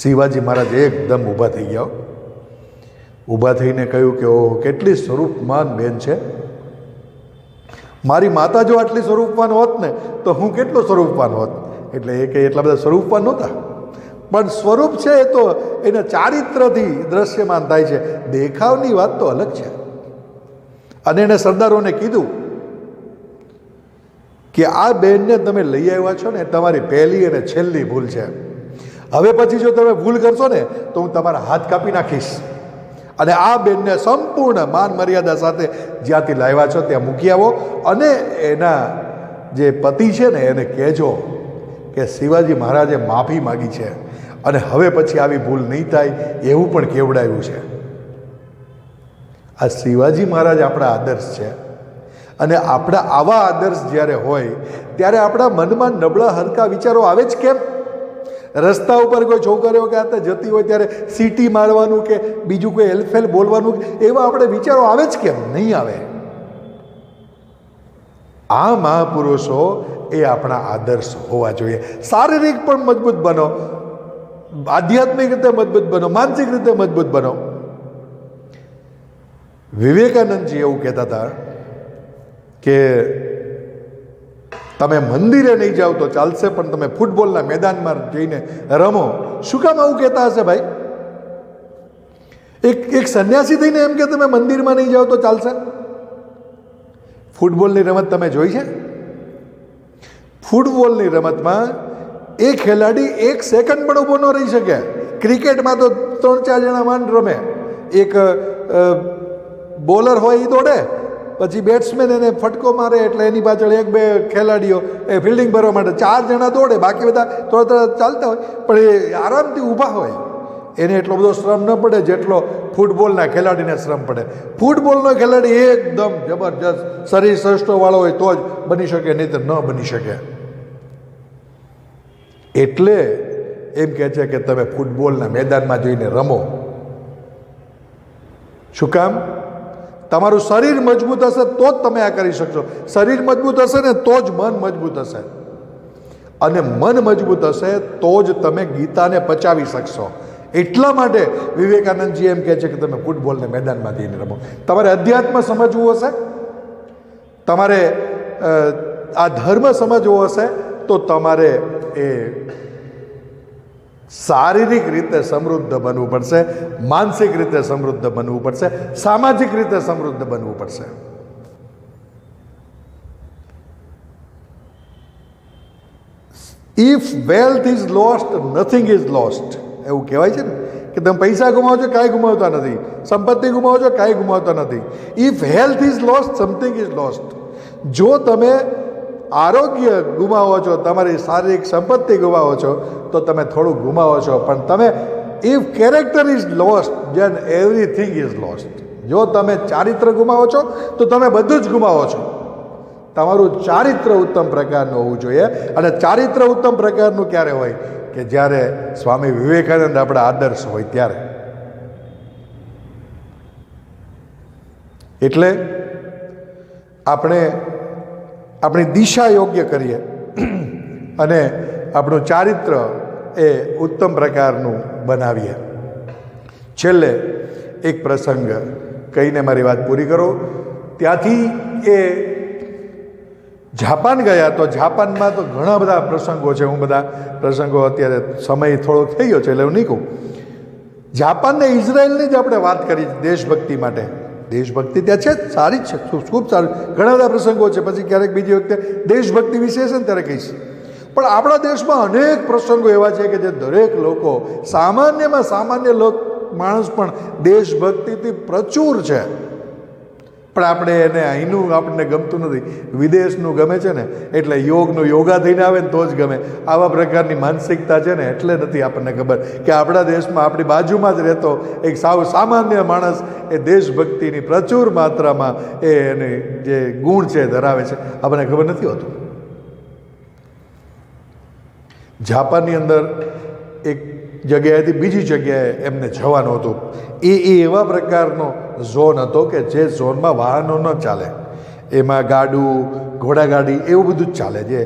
શિવાજી મહારાજ એકદમ ઊભા થઈ ગયા. ઊભા થઈને કહ્યું કે ઓહ કેટલી સ્વરૂપવાન બેન છે. મારી માતા જો આટલી સ્વરૂપવાન હોત ને તો હું કેટલો સ્વરૂપવાન હોત. એટલે એ કંઈ એટલા બધા સ્વરૂપવાન નહોતા, પણ સ્વરૂપ છે એ તો એના ચારિત્રથી દ્રશ્યમાન થાય છે. દેખાવની વાત તો અલગ છે. અને એણે સરદારોને કીધું કે આ બેનને તમે લઈ આવ્યા છો ને તમારી પહેલી અને છેલ્લી ભૂલ છે. હવે પછી જો તમે ભૂલ કરશો ને તો હું તમારા હાથ કાપી નાખીશ. અને આ બેનને સંપૂર્ણ માન મર્યાદા સાથે જ્યાંથી લાવ્યા છો ત્યાં મૂકી આવો અને એના જે પતિ છે ને એને કહેજો કે શિવાજી મહારાજે માફી માગી છે અને હવે પછી આવી ભૂલ નહીં થાય એવું પણ કેવડાવ્યું છે. આ શિવાજી મહારાજ આપણા આદર્શ છે અને આપણા આવા આદર્શ જ્યારે હોય ત્યારે આપણા મનમાં નબળા હલકા વિચારો આવે જ કેમ? રસ્તા ઉપર કોઈ છોકરીઓ કે આ જતી હોય ત્યારે સીટી મારવાનું કે બીજું કોઈ હેલ્ફેલ બોલવાનું એવા આપણે વિચારો આવે જ કેમ? નહીં આવે. આ મહાપુરુષો એ આપણા આદર્શ હોવા જોઈએ. શારીરિક પણ મજબૂત બનો, આધ્યાત્મિક રીતે મજબૂત બનો, માનસિક રીતે મજબૂત બનો. વિવેકાનંદજી એવું કહેતા હતા કે તમે મંદિરે નહીં જાઓ તો ચાલશે પણ તમે ફૂટબોલના મેદાનમાં જઈને રમો. શું કામ આવું કહેતા હશે ભાઈ? એક સંન્યાસી થઈને એમ કે તમે મંદિરમાં નહીં જાઓ તો ચાલશે? ફૂટબોલની રમત તમે જોઈ છે? ફૂટબોલની રમતમાં એક ખેલાડી 1 સેકન્ડ પણ ઊભો ન રહી શકે. ક્રિકેટમાં તો 3-4 જણા માંડ રમે. એક બોલર હોય એ દોડે, પછી બેટ્સમેન એને ફટકો મારે એટલે એની પાછળ એક બે ખેલાડીઓ એ ફિલ્ડિંગ ભરવા માટે 4 જણા દોડે, બાકી બધા થોડા ચાલતા હોય, પણ એ આરામથી ઊભા હોય. એને એટલો બધો શ્રમ ન પડે જેટલો ફૂટબોલના ખેલાડીને શ્રમ પડે. ફૂટબોલનો ખેલાડી એકદમ જબરજસ્ત શરીર શ્રેષ્ઠવાળો હોય તો જ બની શકે, નહીં તો ન બની શકે. એટલે એમ કહે છે કે તમે ફૂટબોલના મેદાનમાં જઈને રમો. શું કામ? તમારું શરીર મજબૂત હશે તો જ તમે આ કરી શકશો. શરીર મજબૂત હશે ને તો જ મન મજબૂત હશે, અને મન મજબૂત હશે તો જ તમે ગીતાને પચાવી શકશો. એટલા માટે વિવેકાનંદજી એમ કહે છે કે તમે ફૂટબોલને મેદાનમાં જઈને રમો. તમારે અધ્યાત્મ સમજવું હશે, તમારે આ ધર્મ સમજવો હશે, તો તમારે એ શારીરિક રીતે સમૃદ્ધ બનવું પડશે, માનસિક રીતે સમૃદ્ધ બનવું પડશે, સામાજિક રીતે સમૃદ્ધ બનવું પડશે. If wealth is lost nothing is lost, એવું કહેવાય છે ને કે તમે પૈસા ગુમાવો છો કાંઈ ગુમાવતા નથી, સંપત્તિ ગુમાવો છો કાંઈ ગુમાવતા નથી. If health is lost something is lost. જો તમે આરોગ્ય ગુમાવો છો, તમારી શારીરિક સંપત્તિ ગુમાવો છો, તો તમે થોડું ગુમાવો છો, પણ તમે if character is lost then everything is lost. જો તમે ચારિત્ર ગુમાવો છો તો તમે બધું જ ગુમાવો છો. તમારું ચારિત્ર ઉત્તમ પ્રકારનું હોવું જોઈએ. અને ચારિત્ર ઉત્તમ પ્રકારનું ક્યારે હોય? કે જ્યારે સ્વામી વિવેકાનંદ આપણા આદર્શ હોય ત્યારે. એટલે આપણે આપણી દિશા યોગ્ય કરીએ અને આપણું ચારિત્ર એ ઉત્તમ પ્રકારનું બનાવીએ. છેલ્લે એક પ્રસંગ કહીને મારી વાત પૂરી કરું. ત્યાંથી એ જાપાન ગયા, તો જાપાનમાં તો ઘણા બધા પ્રસંગો છે. હું બધા પ્રસંગો અત્યારે સમય થોડો થઈ ગયો છે એટલે હું નહીં કહું. જાપાનને ઇઝરાયલની જ આપણે વાત કરી દેશભક્તિ માટે. દેશભક્તિ ત્યાં છે જ, સારી જ છે, ખૂબ સારું. ઘણા બધા પ્રસંગો છે, પછી ક્યારેક બીજી વખતે દેશભક્તિ વિશે છે ને ત્યારે કહીશ. પણ આપણા દેશમાં અનેક પ્રસંગો એવા છે કે જે દરેક લોકો, સામાન્યમાં સામાન્ય માણસ પણ દેશભક્તિથી પ્રચુર છે. પણ આપણે એને અહીંનું આપણને ગમતું નથી, વિદેશનું ગમે છે ને. એટલે યોગનું યોગા થઈને આવે ને તો જ ગમે. આવા પ્રકારની માનસિકતા છે ને એટલે નથી આપણને ખબર કે આપણા દેશમાં આપણી બાજુમાં જ રહેતો એક સાવ સામાન્ય માણસ એ દેશભક્તિની પ્રચુર માત્રામાં એની જે ગુણ છે ધરાવે છે, આપણને ખબર નથી હોતું. જાપાનની અંદર એક જગ્યાએથી બીજી જગ્યાએ એમને જવાનું હતું. એ એવા પ્રકારનો ઝોન હતો કે જે ઝોનમાં વાહનો ન ચાલે, એમાં ગાડું, ઘોડાગાડી એવું બધું જ ચાલે. જે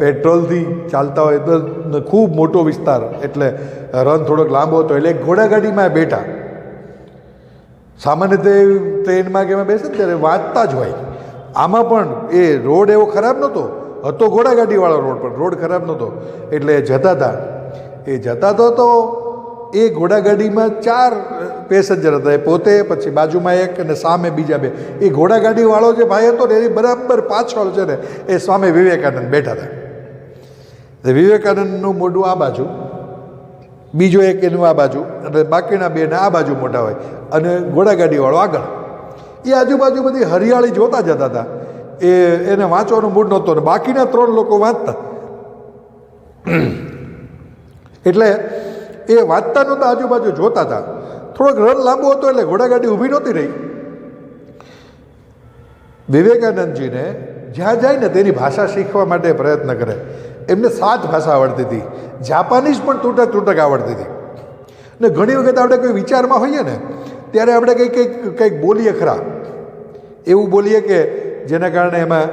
પેટ્રોલથી ચાલતા હોય તો ખૂબ મોટો વિસ્તાર, એટલે રન થોડોક લાંબો હતો, એટલે ઘોડાગાડીમાં બેઠા. સામાન્ય રીતે ટ્રેનમાં કે એમાં બેસે ને ત્યારે વાંચતા જ હોય. આમાં પણ એ રોડ એવો ખરાબ નહોતો, હતો ઘોડાગાડીવાળો રોડ, પણ રોડ ખરાબ નહોતો. એટલે જતા હતા. એ જતા તો એ ઘોડાગાડીમાં 4 પેસેન્જર હતા. એ પોતે, પછી બાજુમાં એક અને સામે બીજા 2. એ ઘોડાગાડીવાળો જે ભાઈ હતો ને એની બરાબર પાછળ છે ને એ સ્વામી વિવેકાનંદ બેઠા હતા. વિવેકાનંદનું મોઢું આ બાજુ, બીજો એક એનું આ બાજુ, એટલે બાકીના 2 ને આ બાજુ મોટા હોય, અને ઘોડાગાડીવાળો આગળ. એ આજુબાજુ બધી હરિયાળી જોતા જતા હતા. એને વાંચવાનું મૂડ નહોતો, ને બાકીના 3 લોકો વાંચતા. એટલે એ વાંચતા નહોતા, આજુબાજુ જોતા હતા. થોડોક રન લાંબો હતો એટલે ઘોડાગાડી ઊભી નહોતી રહી. વિવેકાનંદજીને જ્યાં જાય ને તેની ભાષા શીખવા માટે પ્રયત્ન કરે. એમને 7 ભાષા આવડતી હતી, જાપાનીઝ પણ તૂટક તૂટક આવડતી હતી. ને ઘણી વખત આપણે કોઈ વિચારમાં હોઈએ ને ત્યારે આપણે કંઈક બોલીએ ખરા, એવું બોલીએ કે જેના કારણે એમાં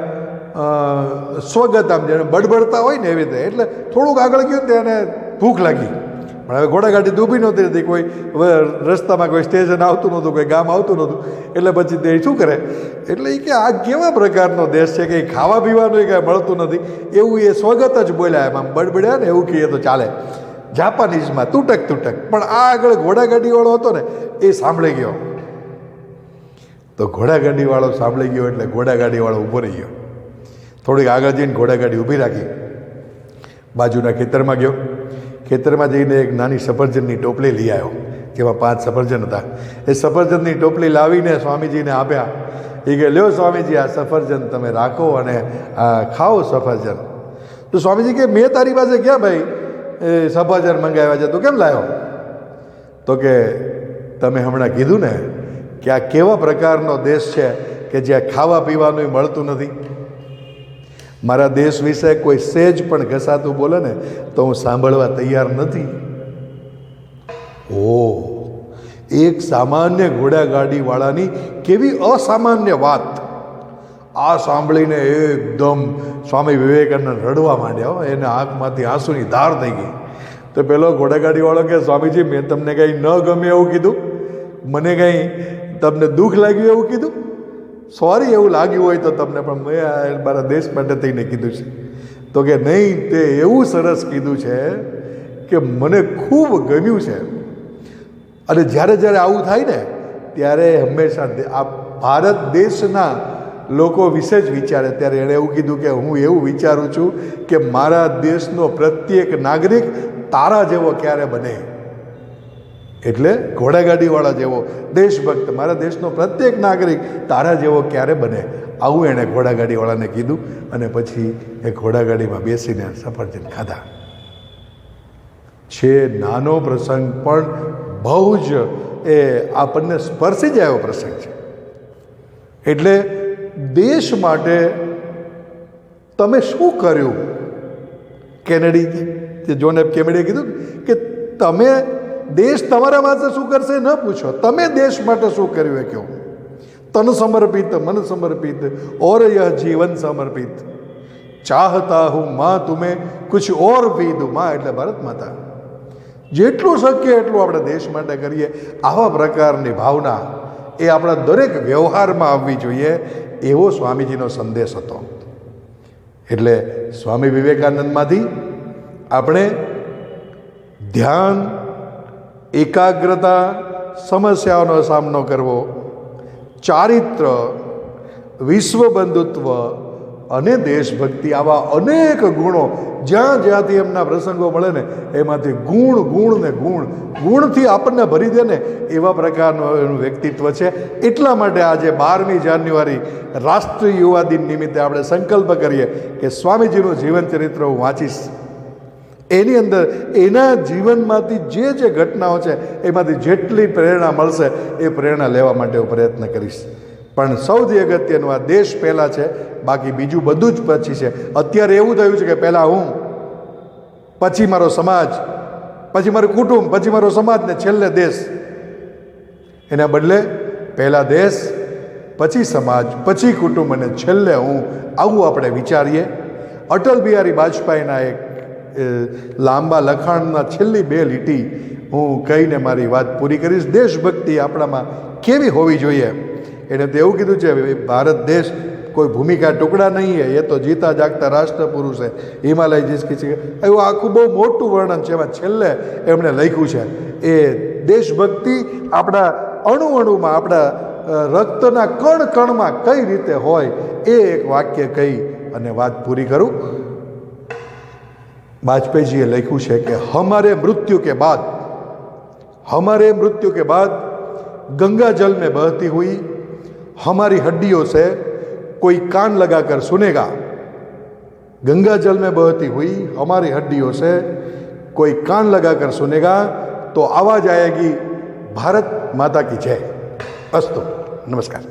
સ્વગત આમ જેને બડબડતા હોય ને એવી રીતે. એટલે થોડુંક આગળ ગયું ને તેને ભૂખ લાગી, પણ હવે ઘોડાગાડી ઊભી નહોતી રહેતી, કોઈ રસ્તામાં કોઈ સ્ટેશન આવતું નહોતું, કોઈ ગામ આવતું નહોતું. એટલે પછી તે શું કરે, એટલે એ કે આ કેવા પ્રકારનો દેશ છે કે ખાવા પીવાનું કાંઈ મળતું નથી, એવું એ સ્વગત જ બોલ્યા. એમાં બડબડ્યા ને એવું કહીએ તો ચાલે, જાપાનીઝમાં તૂટક તૂટક. પણ આ આગળ ઘોડાગાડીવાળો હતો ને એ સાંભળી ગયો. તો ઘોડાગાડીવાળો સાંભળી ગયો એટલે ઘોડાગાડીવાળો ઊભો રહી ગયો. થોડીક આગળ જઈને ઘોડાગાડી ઊભી રાખી, બાજુના ખેતરમાં ગયો. ખેતરમાં જઈને એક નાની સફરજનની ટોપલી લઈ આવ્યો, જેમાં 5 સફરજન હતા. એ સફરજનની ટોપલી લાવીને સ્વામીજીને આપ્યા. એ કે લ્યો સ્વામીજી આ સફરજન તમે રાખો અને ખાઓ સફરજન. તો સ્વામીજી કે મેં તારી પાસે ક્યાં ભાઈ સફરજન મંગાવ્યા છે, તું કેમ લાવ્યો? તો કે તમે હમણાં કીધું ને કે આ કેવા પ્રકારનો દેશ છે કે જ્યાં ખાવા પીવાનું મળતું નથી. મારા દેશ વિશે કોઈ સેજ પણ ઘસાતું બોલે ને તો હું સાંભળવા તૈયાર નથી. એક સામાન્ય ઘોડાગાડીવાળાની કેવી અસામાન્ય વાત! આ સાંભળીને એકદમ સ્વામી વિવેકાનંદ રડવા માંડ્યા. એને આંખમાંથી આંસુની ધાર થઈ ગઈ. તો પેલો ઘોડાગાડીવાળો કે સ્વામીજી મેં તમને કંઈ ન ગમે એવું કીધું? મને કંઈ તમને દુઃખ લાગ્યું એવું કીધું? સોરી એવું લાગ્યું હોય તો તમને, પણ મેં મારા દેશ માટે થઈને કીધું છે. તો કે નહીં, તે એવું સરસ કીધું છે કે મને ખૂબ ગમ્યું છે. અને જ્યારે જ્યારે આવું થાય ને ત્યારે હંમેશા આ ભારત દેશના લોકો વિશે જ વિચારે. ત્યારે એણે એવું કીધું કે હું એવું વિચારું છું કે મારા દેશનો પ્રત્યેક નાગરિક તારા જેવો ક્યારે બને. એટલે ઘોડાગાડીવાળા જેવો દેશભક્ત, મારા દેશનો પ્રત્યેક નાગરિક તારા જેવો ક્યારે બને, આવું એણે ઘોડાગાડીવાળાને કીધું. અને પછી એ ઘોડાગાડીમાં બેસીને સફરજન ખાધા. છે નાનો પ્રસંગ પણ બહુ જ આપણને સ્પર્શી જાય એવો પ્રસંગ છે. એટલે દેશ માટે તમે શું કર્યું? જોન એફ કેનેડીએ કીધું કે તમે દેશ તમારા માટે શું કરશે ન પૂછો, તમે દેશ માટે શું કર્યું એ કહો. તન સમર્પિત મન સમર્પિત और यह जीवन समर्पित चाहता हूँ माँ तुम्हें कुछ और भी दूँ. माँ એટલે ભારત માતા. જેટલું શક્ય એટલું આપણે દેશ માટે કરીએ. આવા પ્રકારની ભાવના એ આપણા દરેક વ્યવહારમાં આવવી જોઈએ, એવો સ્વામીજીનો સંદેશ હતો. એટલે સ્વામી વિવેકાનંદમાંથી આપણે ધ્યાન, એકાગ્રતા, સમસ્યાઓનો સામનો કરવો, ચારિત્ર, વિશ્વ બંધુત્વ અને દેશભક્તિ, આવા અનેક ગુણો જ્યાં જ્યાંથી એમના પ્રસંગો મળે ને એમાંથી ગુણથી આપણને ભરી દે ને એવા પ્રકારનું એનું વ્યક્તિત્વ છે. એટલા માટે આજે 12મી જાન્યુઆરી રાષ્ટ્રીય યુવા દિન નિમિત્તે આપણે સંકલ્પ કરીએ કે સ્વામીજીનું જીવન ચરિત્ર હું વાંચીશ. એની અંદર એના જીવનમાંથી જે ઘટનાઓ છે એમાંથી જેટલી પ્રેરણા મળશે એ પ્રેરણા લેવા માટે હું પ્રયત્ન કરીશ. પણ સૌથી અગત્યનું આ દેશ પહેલાં છે, બાકી બીજું બધું જ પછી છે. અત્યારે એવું થયું છે કે પહેલાં હું, પછી મારો સમાજ, પછી મારું કુટુંબ, પછી મારો સમાજ ને છેલ્લે દેશ. એના બદલે પહેલાં દેશ, પછી સમાજ, પછી કુટુંબ અને છેલ્લે હું, આવું આપણે વિચારીએ. અટલ બિહારી વાજપેયીના એક લાંબા લખાણના છેલ્લી 2 લીટી હું કહીને મારી વાત પૂરી કરીશ. દેશભક્તિ આપણામાં કેવી હોવી જોઈએ? એને તો એવું કીધું છે ભારત દેશ કોઈ ભૂમિકા ટુકડા નહીં હે, એ તો જીતા જાગતા રાષ્ટ્ર પુરુષ હે, હિમાલય જિસકી છે, એવું આખું બહુ મોટું વર્ણન છે. એમાં છેલ્લે એમણે લખ્યું છે એ દેશભક્તિ આપણા અણુમાં, આપણા રક્તના કણમાં કઈ રીતે હોય એ એક વાક્ય કહી અને વાત પૂરી કરું. वाजपेयीजीએ લખ્યું છે કે हमारे मृत्यु के बाद गंगा जल में बहती हुई हमारी हड्डियों से कोई कान लगाकर सुनेगा. गंगा जल में बहती हुई हमारी हड्डियों से कोई कान लगाकर सुनेगा तो आवाज आएगी भारत माता की जय. अस्तु. नमस्कार.